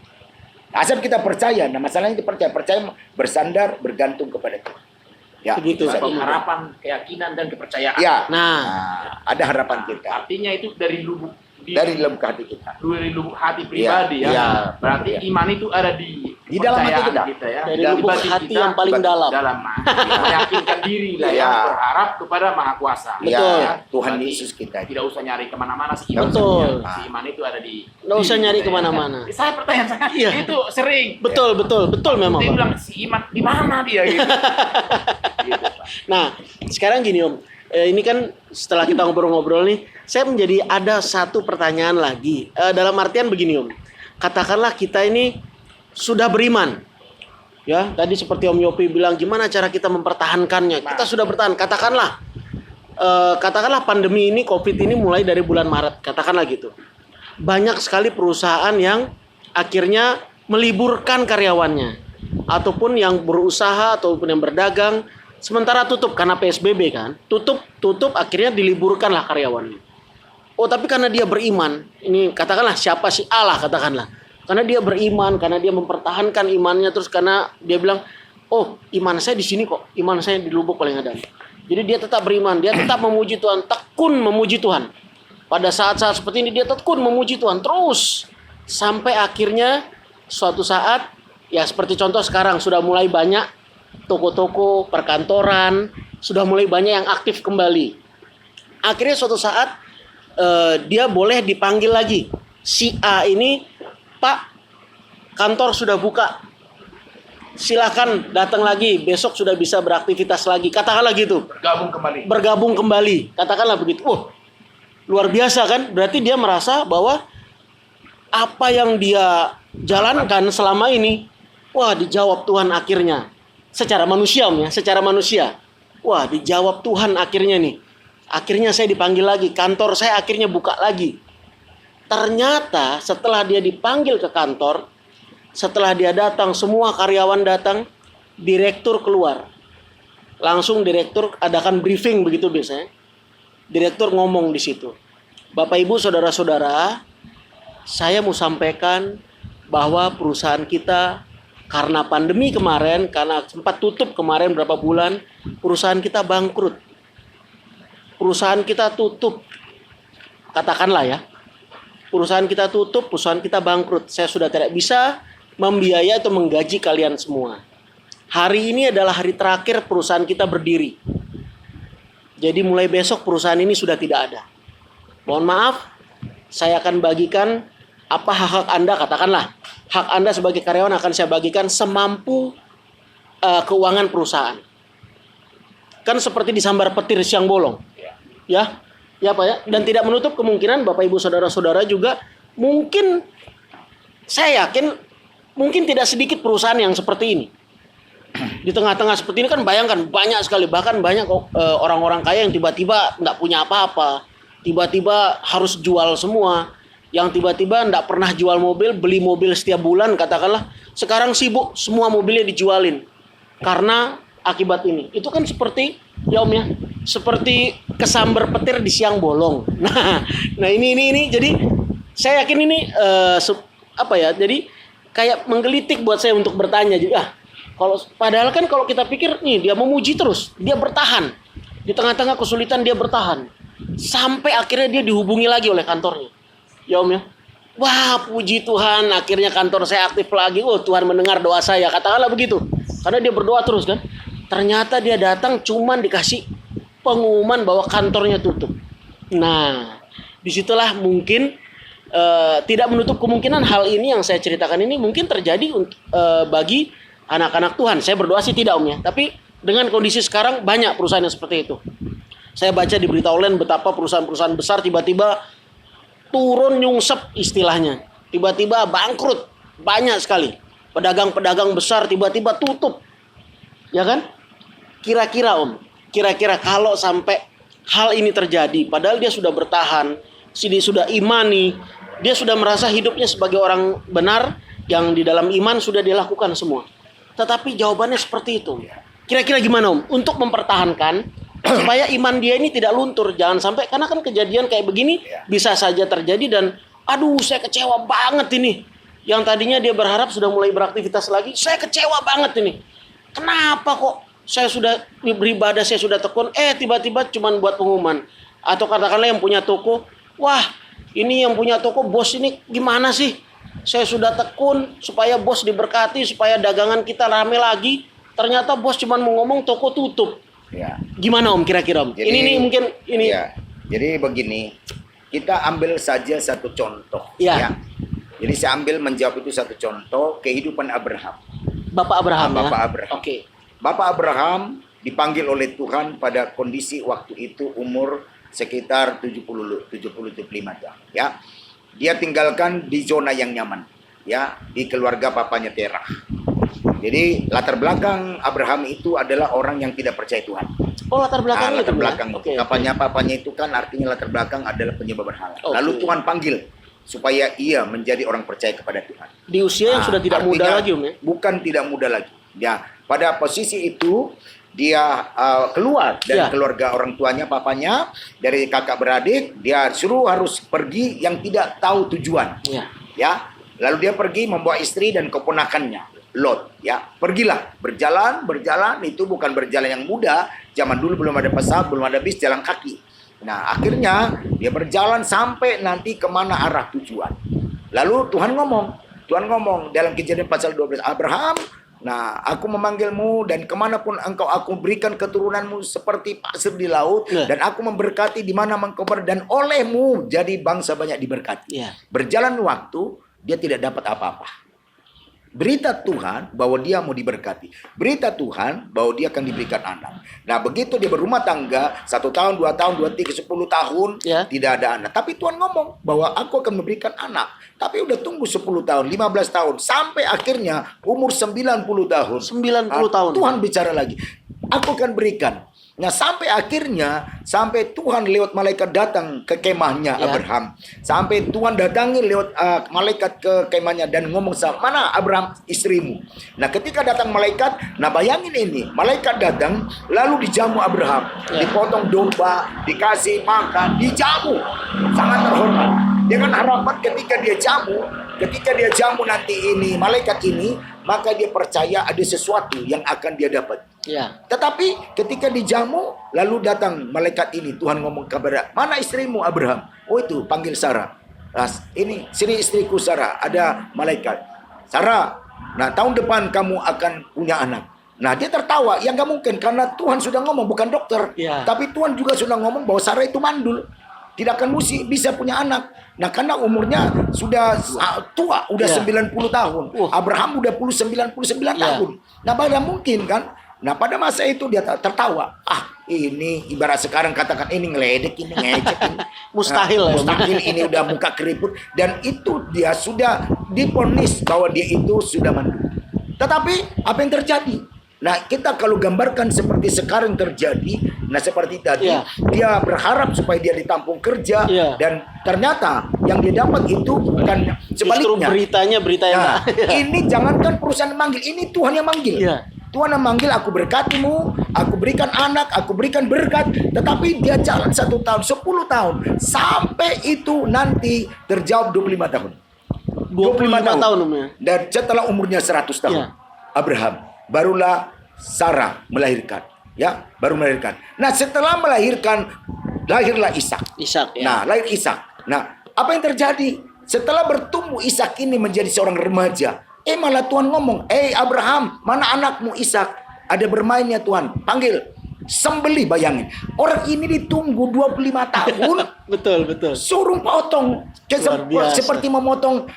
Asal kita percaya, nah masalahnya itu percaya bersandar, bergantung kepada Tuhan. Ya, begitu. Harapan, keyakinan dan kepercayaan. Ya, ada harapan kita. Artinya itu dari lubuk hati kita. Dari lubuk hati pribadi ya. Berarti iman itu ada di dalam hati kita ya. Dari lubuk hati kita, yang paling dalam. Meyakinkan diri lah ya, berharap kepada Maha Kuasa. Betul. Ya, Tuhan Yesus kita. Tidak usah nyari kemana-mana sih. Betul. Si iman itu ada di. Nggak usah nyari kemana-mana. Saya pertanyaan itu sering. Betul memang. Dia bilang si iman di mana dia gitu. Gitu, Pak. Nah, sekarang gini Om. Ini kan setelah kita ngobrol-ngobrol nih, saya menjadi ada satu pertanyaan lagi. Dalam artian begini Om. Katakanlah kita ini sudah beriman. Ya, tadi seperti Om Yopi bilang, gimana cara kita mempertahankannya? Kita sudah bertahan. Katakanlah pandemi ini, COVID ini mulai dari bulan Maret. Katakanlah gitu. Banyak sekali perusahaan yang akhirnya meliburkan karyawannya. Ataupun yang berusaha, ataupun yang berdagang, sementara tutup karena PSBB kan. Tutup akhirnya diliburkanlah karyawannya. Oh, tapi karena dia beriman. Ini katakanlah siapa si Allah katakanlah. Karena dia beriman, karena dia mempertahankan imannya, terus karena dia bilang, oh iman saya di sini kok, iman saya di Lubuk paling ada. Jadi dia tetap beriman, dia tetap memuji Tuhan, tekun memuji Tuhan. Pada saat-saat seperti ini dia tekun memuji Tuhan terus. Sampai akhirnya suatu saat, ya seperti contoh sekarang sudah mulai banyak toko-toko, perkantoran, sudah mulai banyak yang aktif kembali. Akhirnya suatu saat dia boleh dipanggil lagi. Si A ini, Pak, kantor sudah buka. Silakan datang lagi, besok sudah bisa beraktivitas lagi. Katakanlah gitu. Bergabung kembali. Katakanlah begitu. Luar biasa kan? Berarti dia merasa bahwa apa yang dia jalankan selama ini, dijawab Tuhan akhirnya. Secara manusia. Wah, dijawab Tuhan akhirnya nih. Akhirnya saya dipanggil lagi, kantor saya akhirnya buka lagi. Ternyata setelah dia dipanggil ke kantor, setelah dia datang, semua karyawan datang, direktur keluar. Langsung direktur adakan briefing begitu biasanya. Direktur ngomong di situ. Bapak Ibu, saudara-saudara, saya mau sampaikan bahwa perusahaan kita karena pandemi kemarin, karena sempat tutup kemarin berapa bulan, perusahaan kita bangkrut. Perusahaan kita tutup. Katakanlah ya. Perusahaan kita tutup, perusahaan kita bangkrut. Saya sudah tidak bisa membiayai atau menggaji kalian semua. hari ini adalah hari terakhir perusahaan kita berdiri. Jadi mulai besok perusahaan ini sudah tidak ada. Mohon maaf, saya akan bagikan apa hak-hak Anda, katakanlah. Hak Anda sebagai karyawan akan saya bagikan semampu keuangan perusahaan. Kan seperti disambar petir siang bolong. Ya, ya Pak ya. Dan tidak menutup kemungkinan Bapak Ibu Saudara-saudara juga mungkin, saya yakin mungkin tidak sedikit perusahaan yang seperti ini. Di tengah-tengah seperti ini kan bayangkan banyak sekali, bahkan banyak orang-orang kaya yang tiba-tiba nggak punya apa-apa, tiba-tiba harus jual semua, yang tiba-tiba nggak pernah jual mobil, beli mobil setiap bulan katakanlah, sekarang sibuk semua mobilnya dijualin karena akibat ini. Itu kan seperti ya Om ya, seperti kesambar petir di siang bolong. Nah ini jadi saya yakin ini apa ya, jadi kayak menggelitik buat saya untuk bertanya juga. Padahal kan kalau kita pikir nih, dia memuji terus, dia bertahan di tengah-tengah kesulitan, dia bertahan sampai akhirnya dia dihubungi lagi oleh kantornya. Ya Om ya, wah puji Tuhan, akhirnya kantor saya aktif lagi. Oh Tuhan mendengar doa saya, katakanlah begitu, karena dia berdoa terus kan. Ternyata dia datang cuman dikasih pengumuman bahwa kantornya tutup. Nah disitulah mungkin tidak menutup kemungkinan hal ini yang saya ceritakan ini mungkin terjadi bagi anak-anak Tuhan. Saya berdoa sih tidak Om ya, tapi dengan kondisi sekarang banyak perusahaan yang seperti itu. Saya baca di berita online betapa perusahaan-perusahaan besar tiba-tiba turun nyungsep istilahnya, tiba-tiba bangkrut, banyak sekali. Pedagang-pedagang besar tiba-tiba tutup, ya kan? Kira-kira Om, kira-kira kalau sampai hal ini terjadi, padahal dia sudah bertahan, dia sudah imani, dia sudah merasa hidupnya sebagai orang benar, yang di dalam iman sudah dilakukan semua. Tetapi jawabannya seperti itu. Kira-kira gimana Om? Untuk mempertahankan supaya iman dia ini tidak luntur. Jangan sampai, karena kan kejadian kayak begini bisa saja terjadi dan aduh saya kecewa banget ini. Yang tadinya dia berharap sudah mulai beraktivitas lagi, saya kecewa banget ini. Kenapa kok saya sudah beribadah, saya sudah tekun, tiba-tiba cuman buat pengumuman. Atau katakanlah yang punya toko, wah ini yang punya toko, bos ini gimana sih? Saya sudah tekun supaya bos diberkati, supaya dagangan kita rame lagi. Ternyata bos cuma mau ngomong toko tutup. Ya. Gimana Om kira-kira Om? Jadi, ini mungkin ini. Ya. Jadi begini, kita ambil saja satu contoh. Ya. Ya. Jadi saya ambil menjawab itu satu contoh kehidupan Abraham. Bapak Abraham ya. Bapak Abraham. Oke. Bapak Abraham dipanggil oleh Tuhan pada kondisi waktu itu umur sekitar 70-75 tahun. Ya. Dia tinggalkan di zona yang nyaman, ya, di keluarga papanya Terah. Jadi latar belakang Abraham itu adalah orang yang tidak percaya Tuhan. Oh latar belakang latar itu belakang. Ya? Okay, Papanya itu kan artinya latar belakang adalah penyembah berhala. Okay. Lalu Tuhan panggil supaya ia menjadi orang percaya kepada Tuhan. Di usia yang sudah tidak muda lagi Om ya? Bukan tidak muda lagi. Ya, pada posisi itu dia keluar dari keluarga orang tuanya, papanya, dari kakak beradik, dia suruh harus pergi yang tidak tahu tujuan. Ya, lalu dia pergi membawa istri dan keponakannya, Lot. Ya, pergilah, berjalan itu bukan berjalan yang mudah. Zaman dulu belum ada pesawat, belum ada bis, jalan kaki. Nah, akhirnya dia berjalan sampai nanti kemana arah tujuan. Lalu Tuhan ngomong dalam Kejadian pasal 12, Abraham, nah, aku memanggilmu dan kemanapun engkau aku berikan keturunanmu seperti pasir di laut. Dan aku memberkati di mana engkau dan olehmu jadi bangsa banyak diberkati. Berjalan waktu, dia tidak dapat apa-apa. Berita Tuhan bahwa dia mau diberkati. Berita Tuhan bahwa dia akan diberikan anak. Nah begitu dia berumah tangga, 1 tahun, 2 tahun, 2, 3, 10 tahun, tidak ada anak. Tapi Tuhan ngomong bahwa aku akan memberikan anak. Tapi udah tunggu 10 tahun, 15 tahun. Sampai akhirnya umur 90 tahun. 90 tahun. Tuhan bicara lagi. Aku akan berikan. Nah sampai akhirnya, sampai Tuhan lewat malaikat datang ke kemahnya Abraham. Sampai Tuhan datangi lewat malaikat ke kemahnya dan ngomong sama, mana Abraham istrimu? Nah ketika datang malaikat, nah bayangin ini, malaikat datang lalu dijamu Abraham. Dipotong domba, dikasih makan, dijamu. Sangat terhormat. Dengan harapan ketika dia jamu nanti ini, malaikat ini, maka dia percaya ada sesuatu yang akan dia dapat. Tetapi ketika dijamu, lalu datang malaikat ini, Tuhan ngomong kepada, mana istrimu Abraham? Oh itu, panggil Sarah. Nah, ini, sini istriku Sarah, ada malaikat. Sarah, nah tahun depan kamu akan punya anak. Nah dia tertawa, ya nggak mungkin karena Tuhan sudah ngomong, bukan dokter. Tapi Tuhan juga sudah ngomong bahwa Sarah itu mandul, tidak akan bisa punya anak. Nah karena umurnya sudah tua, udah 90 tahun. Abraham udah 99 tahun. Nah pada mungkin kan. Nah pada masa itu dia tertawa. Ini ibarat sekarang katakan ini ngeledek, ini ngecek, ini mustahil. Mustahil ini udah muka keriput. Dan itu dia sudah divonis bahwa dia itu sudah mandul. Tetapi apa yang terjadi? Nah kita kalau gambarkan seperti sekarang terjadi, nah seperti tadi dia berharap supaya dia ditampung kerja, dan ternyata yang dia dapat itu bukan sebaliknya. Justru berita yang ini jangankan perusahaan manggil, ini Tuhan yang manggil. Tuhan yang manggil, aku berkatimu, aku berikan anak, aku berikan berkat. Tetapi dia jalan 1 tahun, 10 tahun, sampai itu nanti terjawab 25 tahun. 25 tahun. Dan setelah umurnya 100 tahun, Abraham, barulah Sarah melahirkan. Ya, baru melahirkan. Nah, setelah melahirkan, lahirlah Ishak. Nah, lahir Ishak. Nah, apa yang terjadi? Setelah bertumbuh Ishak ini menjadi seorang remaja, malah Tuhan ngomong, Abraham, mana anakmu Ishak? Ada bermainnya Tuhan, panggil, sembelih. Bayangin, orang ini ditunggu 25 tahun. Betul. Suruh potong, seperti memotong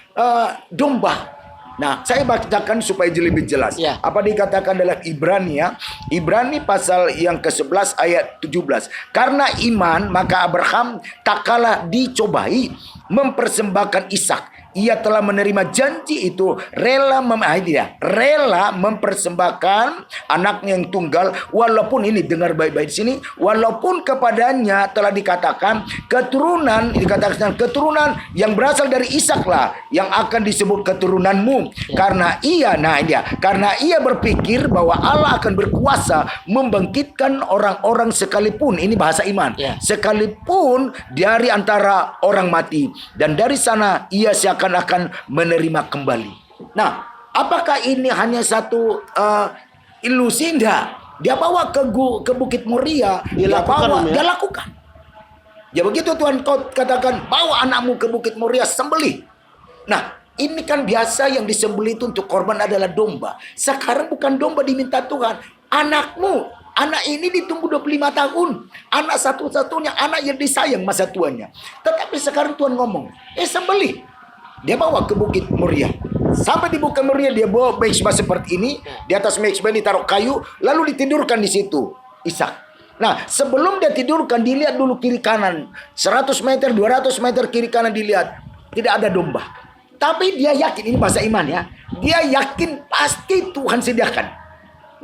domba. Nah, saya bacakan supaya lebih jelas. Apa dikatakan dalam Ibrani ya? Ibrani pasal yang ke-11 ayat 17. Karena iman, maka Abraham tak kalah dicobai mempersembahkan Ishak. Ia telah menerima janji itu, rela mempersembahkan anaknya yang tunggal, walaupun ini dengar baik-baik di sini, walaupun kepadanya telah dikatakan keturunan yang berasal dari Ishaklah yang akan disebut keturunanmu. Karena ia berpikir bahwa Allah akan berkuasa membangkitkan orang-orang sekalipun, ini bahasa iman, sekalipun dari antara orang mati, dan dari sana ia akan menerima kembali. Nah, apakah ini hanya satu ilusi? Enggak. Dia bawa ke Bukit Moria, dia lakukan. Ya begitu Tuhan katakan, bawa anakmu ke Bukit Moria, sembelih. Nah, ini kan biasa yang disembelih itu untuk korban adalah domba. Sekarang bukan domba diminta Tuhan, anakmu. Anak ini ditunggu 25 tahun. Anak satu-satunya, anak yang disayang masa tuanya. Tetapi sekarang Tuhan ngomong, sembelih. Dia bawa ke Bukit Moria. Sampai di Bukit Moria dia bawa mezbah seperti ini. Di atas mezbah ini taruh kayu, lalu ditidurkan di situ Ishak. Nah, sebelum dia tidurkan, dilihat dulu kiri kanan. 100 meter, 200 meter kiri kanan dilihat. Tidak ada domba. Tapi dia yakin, ini bahasa iman ya. Dia yakin pasti Tuhan sediakan.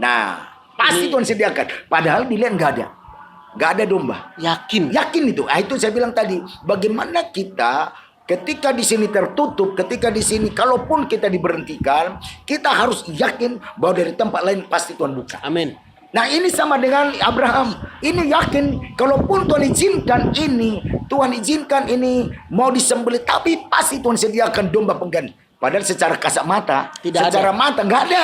Nah, pasti Tuhan sediakan. Padahal dilihat nggak ada domba. Yakin itu. Itu saya bilang tadi. Bagaimana kita ketika di sini tertutup, ketika di sini kalaupun kita diberhentikan, kita harus yakin bahwa dari tempat lain pasti Tuhan buka. Amin. Nah, ini sama dengan Abraham. Ini yakin kalaupun Tuhan izinkan ini mau disembelih, tapi pasti Tuhan sediakan domba pengganti. Padahal secara kasat mata, mata nggak ada.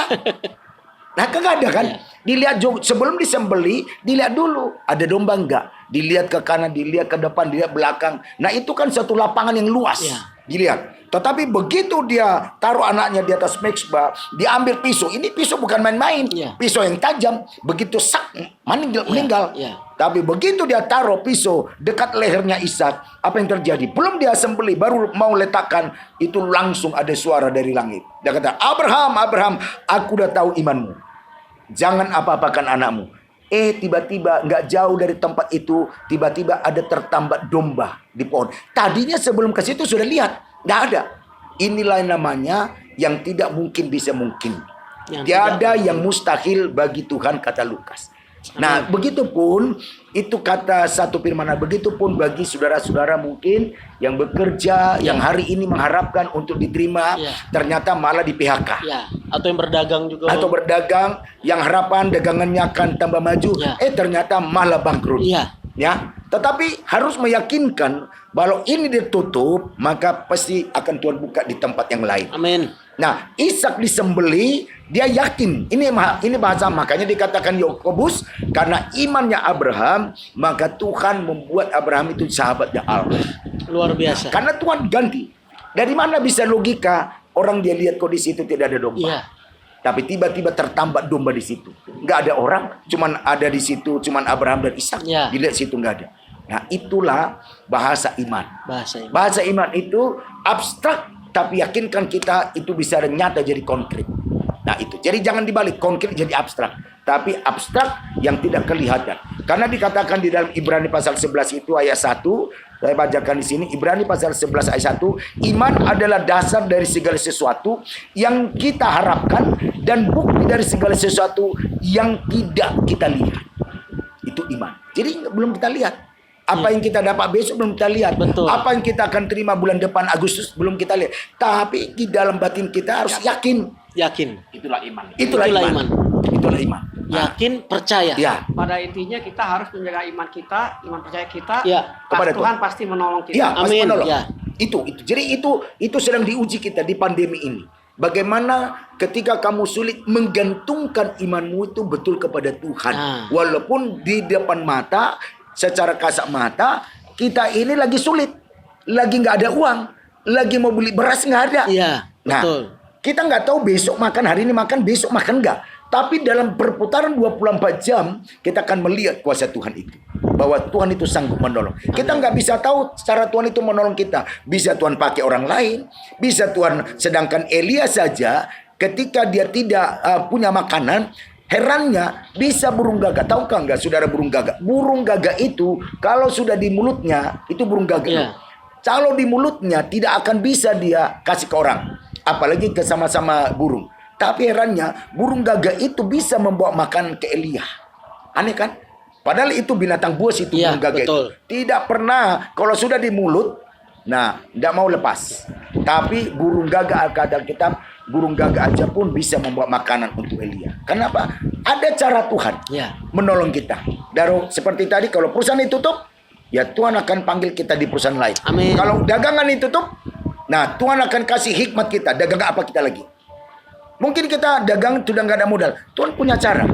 Nah, nggak ada kan? Dilihat sebelum disembelih, dilihat dulu ada domba enggak. Dilihat ke kanan, dilihat ke depan, dilihat belakang. Nah, itu kan satu lapangan yang luas. Dilihat. Tetapi begitu dia taruh anaknya di atas mezbah, diambil pisau. Ini pisau bukan main-main. Pisau yang tajam. Begitu meninggal. Tapi begitu dia taruh pisau dekat lehernya Ishak, apa yang terjadi? Belum dia sembelih, baru mau letakkan, itu langsung ada suara dari langit. Dia kata, Abraham, aku udah tahu imanmu. Jangan apa-apakan anakmu. Tiba-tiba nggak jauh dari tempat itu, tiba-tiba ada tertambat domba di pohon. Tadinya sebelum ke situ sudah lihat, nggak ada. Inilah namanya yang tidak mungkin bisa mungkin. Tiada yang mustahil bagi Tuhan, kata Lukas. Nah, begitupun itu kata satu firman. Begitupun bagi saudara-saudara mungkin yang bekerja, yang hari ini mengharapkan untuk diterima, ternyata malah di PHK. Atau yang berdagang juga. Atau berdagang, yang harapan dagangannya akan tambah maju, ternyata malah bangkrut. Ya, tetapi harus meyakinkan kalau ini ditutup, maka pasti akan Tuhan buka di tempat yang lain. Amin. Nah, Ishak disembelih, dia yakin. Ini bahasa, makanya dikatakan Yakobus, karena imannya Abraham, maka Tuhan membuat Abraham itu sahabatnya Allah. Luar biasa. Karena Tuhan ganti. Dari mana bisa logika orang dia lihat kondisi itu tidak ada domba? tapi tiba-tiba tertambat domba di situ. Nggak ada orang, cuman ada di situ, cuman Abraham dan Ishak. Dilihat situ nggak ada. Nah, itulah bahasa iman. Bahasa iman itu abstrak, tapi yakinkan kita itu bisa nyata jadi konkret. Nah itu, jadi jangan dibalik, konkret jadi abstrak. Tapi abstrak yang tidak kelihatan. Karena dikatakan di dalam Ibrani pasal 11 itu ayat 1, saya bacakan di sini, Ibrani pasal 11 ayat 1, iman adalah dasar dari segala sesuatu yang kita harapkan dan bukti dari segala sesuatu yang tidak kita lihat. Itu iman. Jadi belum kita lihat. Apa yang kita dapat besok belum kita lihat. Betul. Apa yang kita akan terima bulan depan Agustus belum kita lihat. Tapi di dalam batin kita harus yakin. Itulah iman. Itulah iman. Yakin, percaya. Ya. Pada intinya kita harus menjaga iman kita, iman percaya kita. Kepada Tuhan pasti menolong kita. Ya, pasti Amin. menolong. Ya. Itu. Jadi itu sedang diuji kita di pandemi ini. Bagaimana ketika kamu sulit menggantungkan imanmu itu betul kepada Tuhan. Walaupun di depan mata, secara kasat mata, kita ini lagi sulit. Lagi nggak ada uang. Lagi mau beli beras nggak ada. Iya, betul. Kita nggak tahu besok makan, hari ini makan, besok makan nggak. Tapi dalam perputaran 24 jam, kita akan melihat kuasa Tuhan itu. Bahwa Tuhan itu sanggup menolong. Kita nggak bisa tahu cara Tuhan itu menolong kita. Bisa Tuhan pakai orang lain. Bisa Tuhan, sedangkan Elia saja, ketika dia tidak punya makanan, herannya bisa burung gagak. Tahukah nggak saudara burung gagak? Burung gagak itu, kalau sudah di mulutnya, itu burung gagak. Kalau di mulutnya, tidak akan bisa dia kasih ke orang. Apalagi ke sama-sama burung. Tapi herannya burung gagak itu bisa membawa makan ke Elia. Aneh kan? Padahal itu binatang buas itu burung gagak itu. Tidak pernah kalau sudah di mulut, nah tidak mau lepas. Tapi burung gagak kata kitab, burung gagak aja pun bisa membawa makanan untuk Elia. Kenapa? Ada cara Tuhan menolong kita. Daru seperti tadi kalau perusahaan ditutup, ya Tuhan akan panggil kita di perusahaan lain. Amin. Kalau dagangan ditutup, nah Tuhan akan kasih hikmat kita. Dagang apa kita lagi? Mungkin kita dagang sudah nggak ada modal. Tuhan punya cara.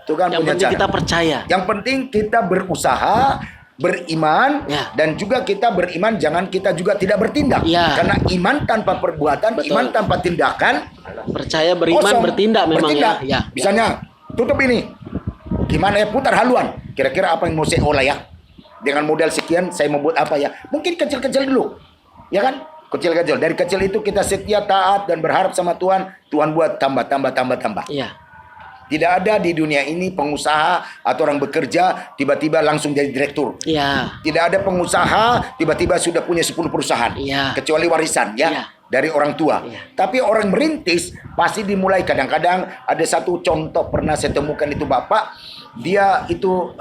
Tuhan yang punya penting cara. kita percaya. Yang penting kita berusaha, beriman, dan juga kita beriman. Jangan kita juga tidak bertindak. Karena iman tanpa perbuatan, iman tanpa tindakan. Percaya, beriman, kosong. bertindak memang bertindak. ya. Misalnya tutup ini. Gimana ya, putar haluan. Kira-kira apa yang mau saya olah ya? Dengan modal sekian saya mau buat apa ya? Mungkin kecil-kecil dulu. Ya kan? Kecil-kecil. Dari kecil itu kita setia, taat, dan berharap sama Tuhan. Tuhan buat tambah. Iya. Tidak ada di dunia ini pengusaha atau orang bekerja tiba-tiba langsung jadi direktur. Iya. Tidak ada pengusaha tiba-tiba sudah punya 10 perusahaan. Iya. Kecuali warisan dari orang tua. Tapi orang merintis pasti dimulai. Kadang-kadang ada satu contoh pernah saya temukan itu bapak. Dia itu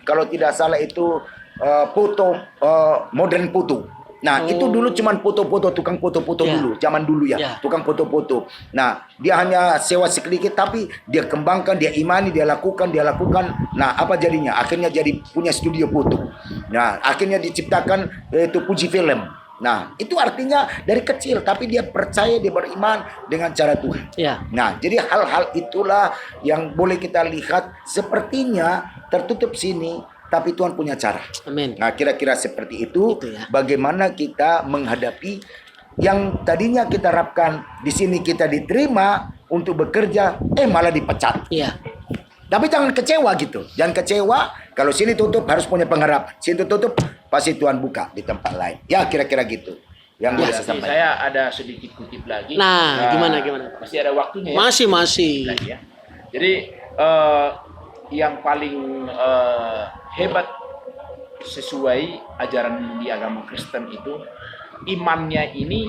kalau tidak salah itu foto modern foto. Nah, itu dulu cuman foto-foto, tukang foto-foto dulu, zaman dulu tukang foto-foto. Nah, dia hanya sewa sedikit, tapi dia kembangkan, dia imani, dia lakukan. Nah, apa jadinya? Akhirnya jadi punya studio foto. Nah, akhirnya diciptakan itu Fuji Film. Nah, itu artinya dari kecil, tapi dia percaya, dia beriman dengan cara Tuhan. Nah, jadi hal-hal itulah yang boleh kita lihat sepertinya tertutup sini. Tapi Tuhan punya cara. Amin. Nah, kira-kira seperti itu. Bagaimana kita menghadapi yang tadinya kita harapkan di sini kita diterima untuk bekerja, malah dipecat. Tapi jangan kecewa gitu. Jangan kecewa. Kalau sini tutup harus punya pengharap. Sini tutup pasti Tuhan buka di tempat lain. Ya, kira-kira gitu. Yang bisa sampai. Saya ada sedikit kutip lagi. Nah, gimana? Masih ada waktunya ya? Masih. Lagi, ya. Jadi yang paling hebat sesuai ajaran di agama Kristen itu imannya ini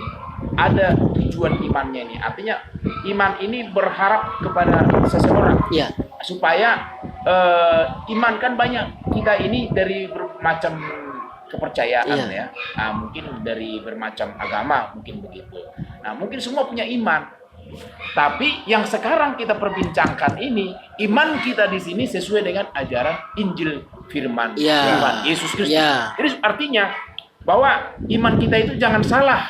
ada tujuan imannya ini. Artinya iman ini berharap kepada seseorang supaya iman kan banyak kita ini dari bermacam kepercayaan ya. Nah, mungkin dari bermacam agama mungkin begitu. Nah, mungkin semua punya iman. Tapi yang sekarang kita perbincangkan ini, iman kita di sini sesuai dengan ajaran Injil firman Tuhan Yesus Kristus. Jadi artinya bahwa iman kita itu jangan salah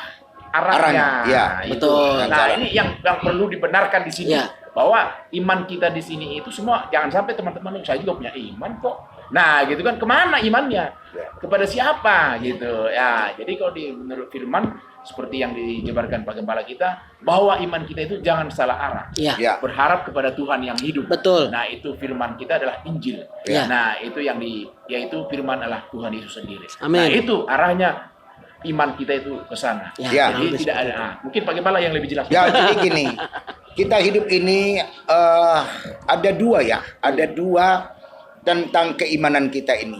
arahnya. Betul. Nah, ini yang perlu dibenarkan di sini. Bahwa iman kita di sini itu semua, jangan sampai teman-teman, saya juga punya iman kok. Nah, gitu kan, kemana imannya? Kepada siapa gitu ya. Jadi kalau menurut firman seperti yang dijabarkan Pak Gembala kita, bahwa iman kita itu jangan salah arah. Ya. Berharap kepada Tuhan yang hidup. Betul. Nah, itu firman kita adalah Injil. Ya. Nah, itu yaitu firman adalah Tuhan Yesus sendiri. Amin. Nah, itu arahnya iman kita itu ke sana. Ya. Jadi tidak ada. Mungkin Pak Gembala yang lebih jelas. Ya, jadi gini, kita hidup ini ada dua ya, ada dua tentang keimanan kita ini.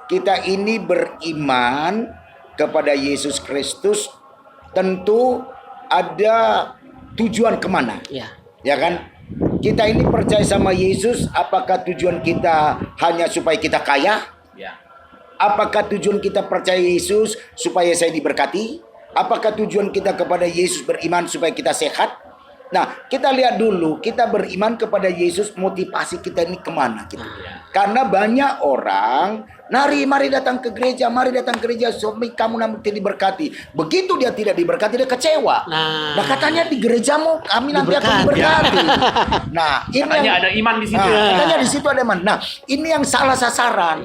Kita ini beriman kepada Yesus Kristus, tentu ada tujuan kemana, ya kan? Kita ini percaya sama Yesus, apakah tujuan kita hanya supaya kita kaya? Ya. Apakah tujuan kita percaya Yesus supaya saya diberkati? Apakah tujuan kita kepada Yesus beriman supaya kita sehat? Nah, kita lihat dulu, kita beriman kepada Yesus, motivasi kita ini kemana gitu. Karena banyak orang, mari datang ke gereja, supaya kamu nanti diberkati. Begitu dia tidak diberkati, dia kecewa. Nah katanya di gerejamu kami nanti akan diberkati. Nah, ini katanya ada iman di situ. Nah, katanya di situ ada iman. Nah, ini yang salah sasaran.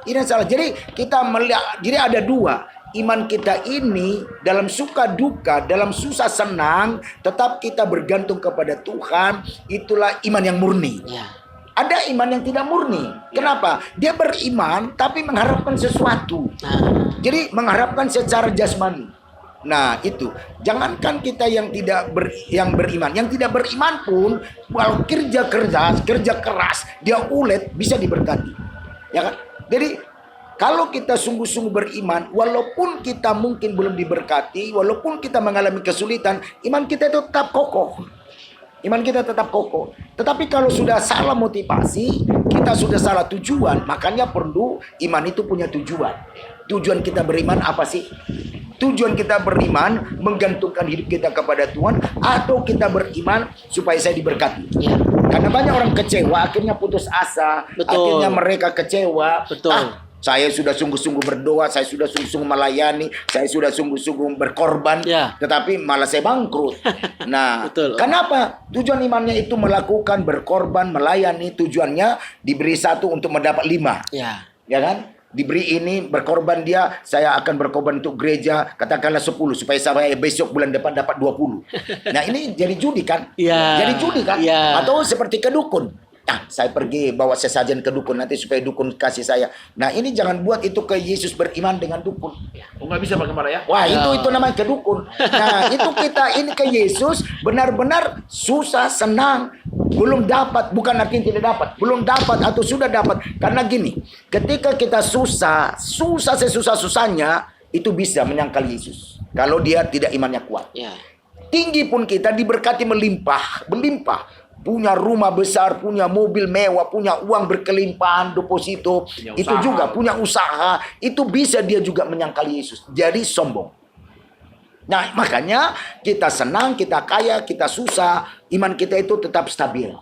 Ini yang salah. Jadi kita melihat, jadi ada dua. Iman kita ini dalam suka duka, dalam susah senang, tetap kita bergantung kepada Tuhan. Itulah iman yang murni. Ada iman yang tidak murni. Kenapa? Dia beriman tapi mengharapkan sesuatu. Jadi mengharapkan secara jasmani. Nah, itu. Jangankan kita yang beriman, yang tidak beriman pun walau kerja keras, dia ulet bisa diberkati. Ya kan? Jadi kalau kita sungguh-sungguh beriman, walaupun kita mungkin belum diberkati, walaupun kita mengalami kesulitan, iman kita itu tetap kokoh. Iman kita tetap kokoh. Tetapi kalau sudah salah motivasi, kita sudah salah tujuan, makanya perlu iman itu punya tujuan. Tujuan kita beriman apa sih? Tujuan kita beriman menggantungkan hidup kita kepada Tuhan, atau kita beriman supaya saya diberkati. Karena banyak orang kecewa, akhirnya putus asa. Akhirnya mereka kecewa. Saya sudah sungguh-sungguh berdoa, saya sudah sungguh-sungguh melayani, saya sudah sungguh-sungguh berkorban, tetapi malah saya bangkrut. Nah, kenapa? Tujuan imannya itu melakukan berkorban, melayani, tujuannya diberi 1 untuk mendapat 5. Ya kan? Diberi ini, berkorban dia, saya akan berkorban untuk gereja, katakanlah 10, supaya saya besok bulan depan dapat 20. Nah, ini jadi judi kan? Jadi judi kan? Atau seperti kedukun. Saya pergi bawa sesajen ke dukun nanti supaya dukun kasih saya. Nah, ini jangan buat itu ke Yesus beriman dengan dukun. Nggak bisa Pak Gembala ya? Wah, itu namanya ke dukun. Nah, itu kita ini ke Yesus benar-benar susah, senang, belum dapat, bukan artinya tidak dapat, belum dapat atau sudah dapat. Karena gini, ketika kita susah sesusah-susahnya, itu bisa menyangkal Yesus. Kalau dia tidak imannya kuat. Tinggi pun kita diberkati melimpah. Punya rumah besar, punya mobil mewah, punya uang berkelimpahan, deposito, itu juga punya usaha, itu bisa dia juga menyangkal Yesus. Jadi sombong. Nah, makanya kita senang, kita kaya, kita susah, iman kita itu tetap stabil.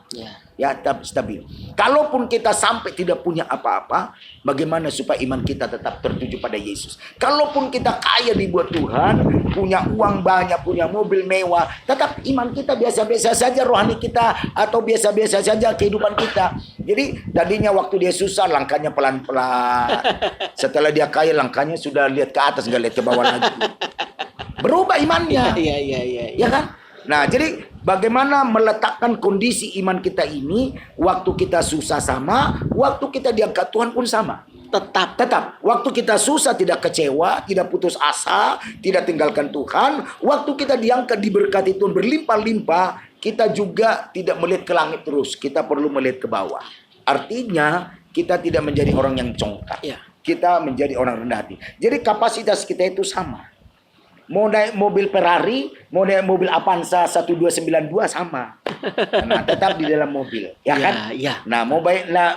Ya, tetap stabil. Kalaupun kita sampai tidak punya apa-apa, bagaimana supaya iman kita tetap tertuju pada Yesus? Kalaupun kita kaya dibuat Tuhan, punya uang banyak, punya mobil mewah, tetap iman kita biasa-biasa saja, rohani kita atau biasa-biasa saja kehidupan kita. Jadi tadinya waktu dia susah, langkahnya pelan-pelan. Setelah dia kaya, langkahnya sudah lihat ke atas, nggak lihat ke bawah lagi. Berubah imannya. Ya kan? Nah, jadi bagaimana meletakkan kondisi iman kita ini, waktu kita susah sama, waktu kita diangkat Tuhan pun sama. Tetap. Waktu kita susah tidak kecewa, tidak putus asa, tidak tinggalkan Tuhan. Waktu kita diangkat, diberkati Tuhan berlimpah-limpah, kita juga tidak melihat ke langit terus. Kita perlu melihat ke bawah. Artinya kita tidak menjadi orang yang congkak. Kita menjadi orang rendah hati. Jadi kapasitas kita itu sama. Mau naik mobil Ferrari, mau naik mobil Avanza 1292 sama. Nah, tetap di dalam mobil, ya kan? Nah, mau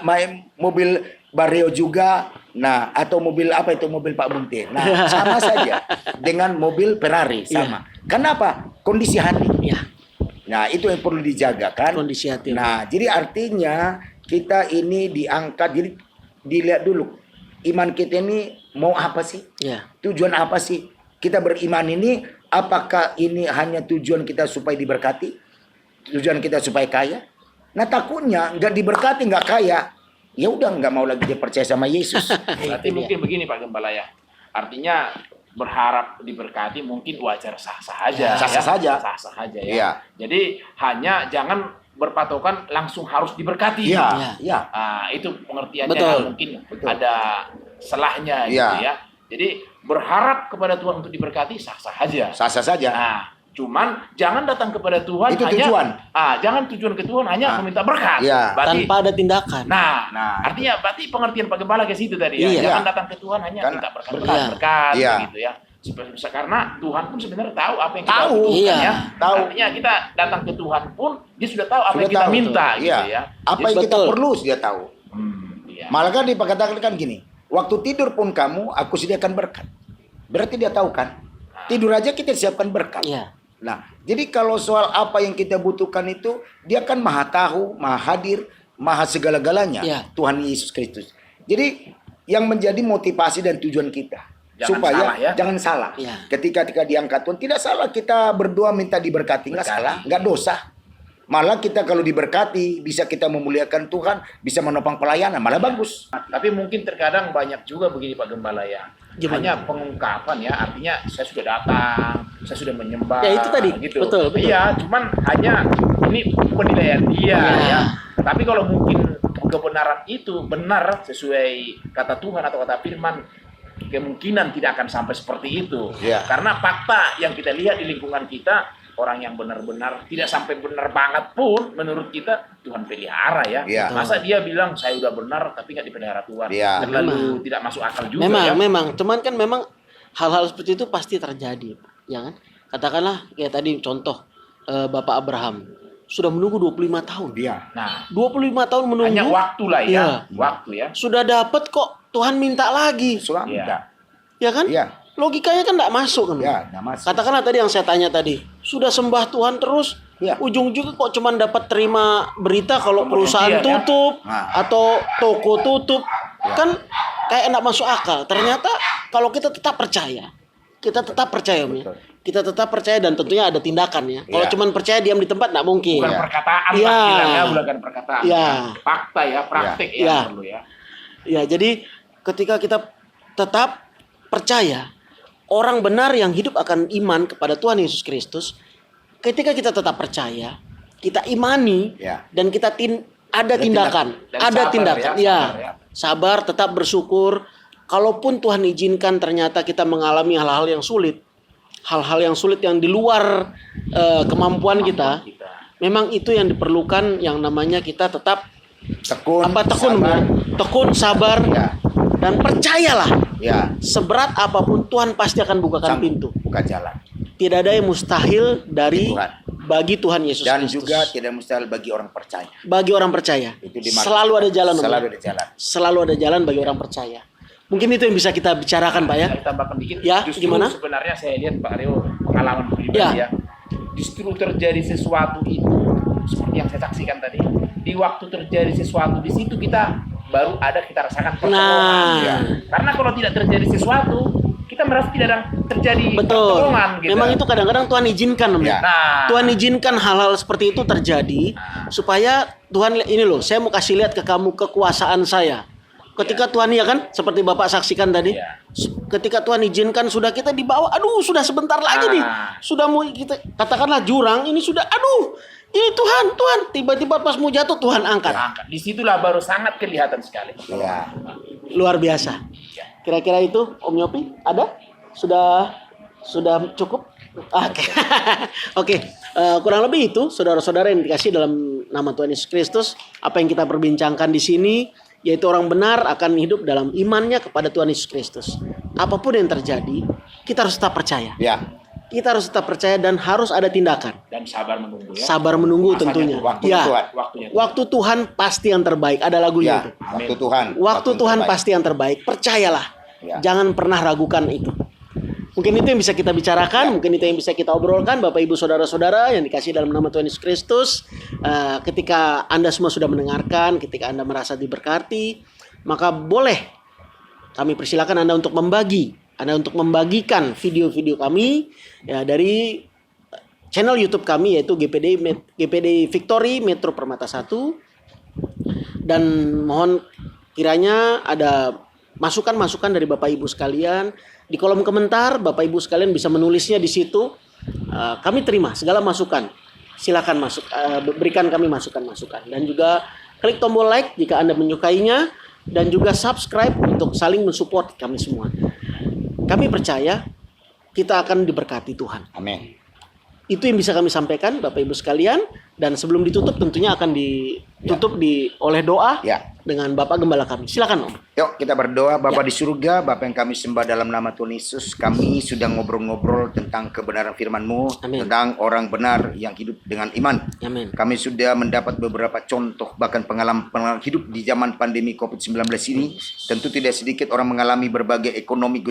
main mobil Vario juga, nah, atau mobil apa itu, mobil Pak Buntir. Nah, sama saja dengan mobil Ferrari, sama. Kenapa? Kondisi hati. Nah, itu yang perlu dijaga kan? Kondisi hati. Nah, jadi artinya kita ini diangkat, jadi dilihat dulu iman kita ini mau apa sih? Tujuan apa sih? Kita beriman ini, apakah ini hanya tujuan kita supaya diberkati? Tujuan kita supaya kaya? Nah, takutnya nggak diberkati, nggak kaya. ya udah nggak mau lagi dia percaya sama Yesus. Berarti mungkin begini Pak Gembala ya. Artinya berharap diberkati mungkin wajar sah-sah aja. Sah-sah saja. Sah-sah aja ya. Iya. Jadi hanya jangan berpatokan langsung harus diberkati. Iya. Iya. Itu pengertiannya Betul. mungkin Betul. ada selahnya gitu ya. Jadi berharap kepada Tuhan untuk diberkati sah-sah aja. Sah-sah saja. Nah, cuman jangan datang kepada Tuhan Itu hanya tujuan. Jangan tujuan ke Tuhan hanya meminta berkat. Iya. Berarti, Tanpa ada tindakan. Nah, artinya berarti pengertian Pak Gembala ke situ tadi ya. Iya. Jangan datang ke Tuhan hanya Kan minta berkat Iya. berkat Iya. gitu ya. Karena Tuhan pun sebenarnya tahu apa yang kita Tahu. butuhkan Iya. ya. Tahu. Artinya kita datang ke Tuhan pun dia sudah tahu apa Sudah yang kita tahu, minta betul. gitu Iya. ya. Apa yang kita Betul. perlu dia tahu. Iya. Malah kan dikatakan kan gini, waktu tidur pun kamu aku sediakan berkat. Berarti dia tahu kan? Tidur aja kita siapkan berkat. Iya. Nah, jadi kalau soal apa yang kita butuhkan itu, dia kan maha tahu, maha hadir, maha segala-galanya. Iya. Tuhan Yesus Kristus. Jadi yang menjadi motivasi dan tujuan kita. Jangan supaya salah ya. jangan salah. Iya. Ketika diangkat Tuhan, tidak salah kita berdoa minta diberkati. Nggak salah, nggak dosa. Malah kita kalau diberkati, bisa kita memuliakan Tuhan, bisa menopang pelayanan, malah bagus. Tapi mungkin terkadang banyak juga begini Pak Gembala ya. Gimana? Hanya pengungkapan ya, artinya saya sudah datang, saya sudah menyembah. Ya, itu tadi. Gitu. Betul. Iya, cuman hanya ini penilaian dia Iya. ya. Tapi kalau mungkin kebenaran itu benar sesuai kata Tuhan atau kata firman, kemungkinan tidak akan sampai seperti itu. Iya. Karena fakta yang kita lihat di lingkungan kita, orang yang benar-benar tidak sampai benar banget pun menurut kita Tuhan pelihara ya. Iya. Masa dia bilang saya udah benar tapi nggak dipelihara Tuhan. Iya. Terlalu tidak masuk akal juga Memang, ya. memang. Cuman kan memang hal-hal seperti itu pasti terjadi, ya kan? Katakanlah kayak tadi contoh Bapak Abraham sudah menunggu 25 tahun. Dia. Nah, 25 tahun menunggu. hanya waktu lah ya. Iya. Waktu ya. Sudah dapat kok Tuhan minta lagi. Sulam Iya. enggak? Ya kan? Iya. Logikanya kan enggak masuk kan? Ya, nggak masuk. Katakanlah tadi yang saya tanya tadi, sudah sembah Tuhan terus, Iya. ujung-ujungnya kok cuman dapat terima berita kalau Pemberhentian, perusahaan ya. tutup Nah. atau toko tutup, Ya. kan kayak enggak masuk akal. Ternyata kalau kita tetap percaya, Om ya. Betul. Kita tetap percaya dan tentunya ada tindakan ya. Kalau Iya. cuman percaya diam di tempat enggak mungkin. Bukan Iya. perkataan Iya. Pak, bilangnya bukan perkataan. Iya. Fakta ya, praktik Iya. yang perlu ya. Ya, jadi ketika kita tetap percaya, orang benar yang hidup akan iman kepada Tuhan Yesus Kristus, ketika kita tetap percaya, kita imani, Ya. dan kita ada tindakan, Dan ada sabar tindakan, ya, ya, sabar ya. sabar, tetap bersyukur. Kalaupun Tuhan izinkan ternyata kita mengalami hal-hal yang sulit, yang di luar kemampuan kita, memang itu yang diperlukan, yang namanya kita tetap Tekun. tekun, sabar. tekun, sabar, Ya. dan percayalah. Ya. Seberat apapun Tuhan pasti akan bukakan Sanggup pintu. buka jalan. Tidak ada yang mustahil dari Tuhan. bagi Tuhan Yesus Dan Kristus. juga tidak mustahil bagi orang percaya. Bagi orang percaya. Itu dimaksud. Selalu ada jalan. Om. Selalu ada jalan. Selalu ada jalan bagi orang percaya. Mungkin itu yang bisa kita bicarakan, Pak ya. Saya tambahkan dikit. Ya, Justru gimana? sebenarnya saya lihat Pak Rio pengalaman pribadi Ya. ya. Justru terjadi sesuatu itu seperti yang saya saksikan tadi. Di waktu terjadi sesuatu di situ kita baru ada kita rasakan pertolongan. Nah. Ya. Karena kalau tidak terjadi sesuatu, kita merasa tidak ada terjadi Betul. pertolongan gitu. Memang itu kadang-kadang Tuhan izinkan, Om, ya. Ya. Nah, Tuhan izinkan hal-hal seperti itu terjadi supaya Tuhan ini loh, saya mau kasih lihat ke kamu kekuasaan saya. Ketika Tuhan ya kan, seperti Bapak saksikan tadi, Ya. ketika Tuhan izinkan sudah kita dibawa, aduh sudah sebentar lagi nih, sudah mau kita katakanlah jurang ini sudah, aduh ini Tuhan, tiba-tiba pas mau jatuh Tuhan angkat, angkat. Disitulah baru sangat kelihatan sekali. Ya. luar biasa. Kira-kira itu Om Yopi ada? Sudah cukup? Oke. Oke, kurang lebih itu saudara-saudara yang dikasih dalam nama Tuhan Yesus Kristus, apa yang kita perbincangkan di sini yaitu orang benar akan hidup dalam imannya kepada Tuhan Yesus Kristus. Apapun yang terjadi, kita harus tetap percaya. Ya. Kita harus tetap percaya dan harus ada tindakan. Dan sabar menunggu ya. Sabar menunggu Masanya, tentunya. waktu Ya. Tuhan. Waktunya. Waktu Tuhan pasti yang terbaik. Ada lagunya Ya. itu. Waktu Tuhan. Waktu Tuhan terbaik. pasti yang terbaik. Percayalah. Ya. Jangan pernah ragukan itu. Mungkin itu yang bisa kita bicarakan, mungkin itu yang bisa kita obrolkan, Bapak Ibu Saudara-saudara yang dikasih dalam nama Tuhan Yesus Kristus. Ketika Anda semua sudah mendengarkan, ketika Anda merasa diberkati, maka boleh kami persilakan Anda untuk membagikan video-video kami ya, dari channel YouTube kami yaitu GPD Victory Metro Permata 1. Dan mohon kiranya ada masukan-masukan dari Bapak Ibu sekalian. Di kolom komentar Bapak Ibu sekalian bisa menulisnya di situ. Kami terima segala masukan. Silakan berikan kami masukan-masukan. Dan juga klik tombol like jika Anda menyukainya. Dan juga subscribe untuk saling mensupport kami semua. Kami percaya kita akan diberkati Tuhan. Amin. Itu yang bisa kami sampaikan Bapak Ibu sekalian. Dan sebelum ditutup tentunya akan ditutup oleh doa dengan Bapak Gembala kami. Silakan Om. Yuk kita berdoa. Bapak di surga, Bapak yang kami sembah dalam nama Tuhan Yesus, kami sudah ngobrol-ngobrol tentang kebenaran firman-Mu, tentang orang benar yang hidup dengan iman. Amin. Kami sudah mendapat beberapa contoh bahkan pengalaman hidup di zaman pandemi COVID-19 ini. Tentu tidak sedikit orang mengalami berbagai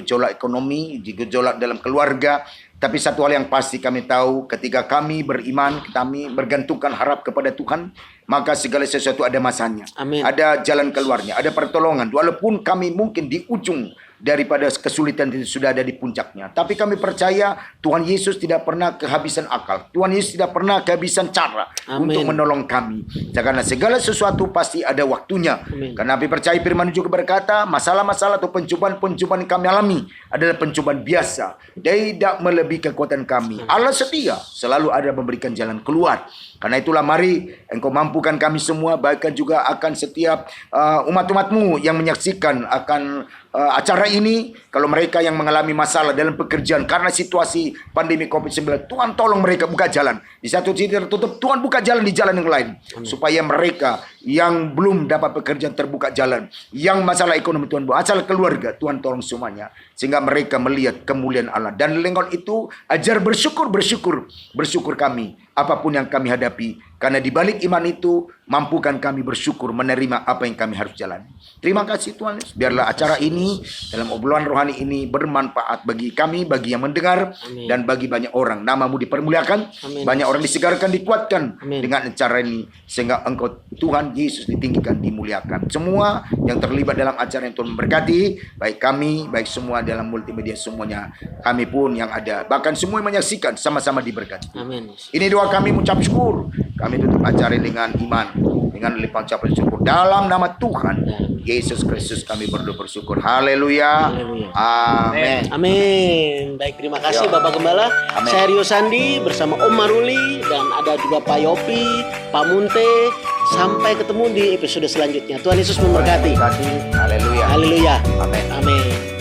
gejolak ekonomi, gejolak dalam keluarga. Tapi satu hal yang pasti kami tahu, ketika kami beriman, kami bergantungkan harap kepada Tuhan, maka segala sesuatu ada masanya. Amin. Ada jalan keluarnya, ada pertolongan. Walaupun kami mungkin di ujung daripada kesulitan itu sudah ada di puncaknya. Tapi kami percaya Tuhan Yesus tidak pernah kehabisan akal. Tuhan Yesus tidak pernah kehabisan cara untuk menolong kami. Karena segala sesuatu pasti ada waktunya. Amin. Karena kami percaya firman juga berkata, masalah-masalah atau pencobaan-pencobaan yang kami alami adalah pencobaan biasa. Tidak melebihi kekuatan kami. Allah setia, selalu ada memberikan jalan keluar. Karena itulah mari Engkau mampukan kami semua, bahkan juga akan setiap umat-umat-Mu yang menyaksikan akan acara ini. Kalau mereka yang mengalami masalah dalam pekerjaan karena situasi pandemi COVID-19, Tuhan tolong mereka buka jalan. Di satu sisi tertutup, Tuhan buka jalan di jalan yang lain. Amin. Supaya mereka yang belum dapat pekerjaan terbuka jalan, yang masalah ekonomi Tuhan buat, masalah keluarga Tuhan tolong semuanya. Sehingga mereka melihat kemuliaan Allah. Dan lengkon itu ajar bersyukur kami apapun yang kami hadapi. Karena di balik iman itu mampukan kami bersyukur menerima apa yang kami harus jalani. Terima kasih Tuhan. Biarlah acara ini dalam obrolan rohani ini bermanfaat bagi kami, bagi yang mendengar. Amin. Dan bagi banyak orang. Nama-Mu dipermuliakan. Amin. Banyak orang disegarkan, dikuatkan. Amin. Dengan acara ini. Sehingga Engkau Tuhan Yesus ditinggikan, dimuliakan. Semua yang terlibat dalam acara yang Tuhan memberkati. Baik kami, baik semua dalam multimedia semuanya. Kami pun yang ada. Bahkan semua yang menyaksikan sama-sama diberkati. Amin. Ini doa kami mengucap syukur. Kami tutup acara dengan iman, dengan limpahan ucapan syukur dalam nama Tuhan Yesus Kristus kami berdoa bersyukur. Haleluya. Amin. Amin. Baik, terima kasih Bapak Gembala. Amin. Saya Rio Sandi bersama Om Maruli dan ada juga Pak Yopi, Pak Munte. Sampai ketemu di episode selanjutnya. Tuhan Yesus memberkati. Haleluya. Haleluya. Amin. Amin.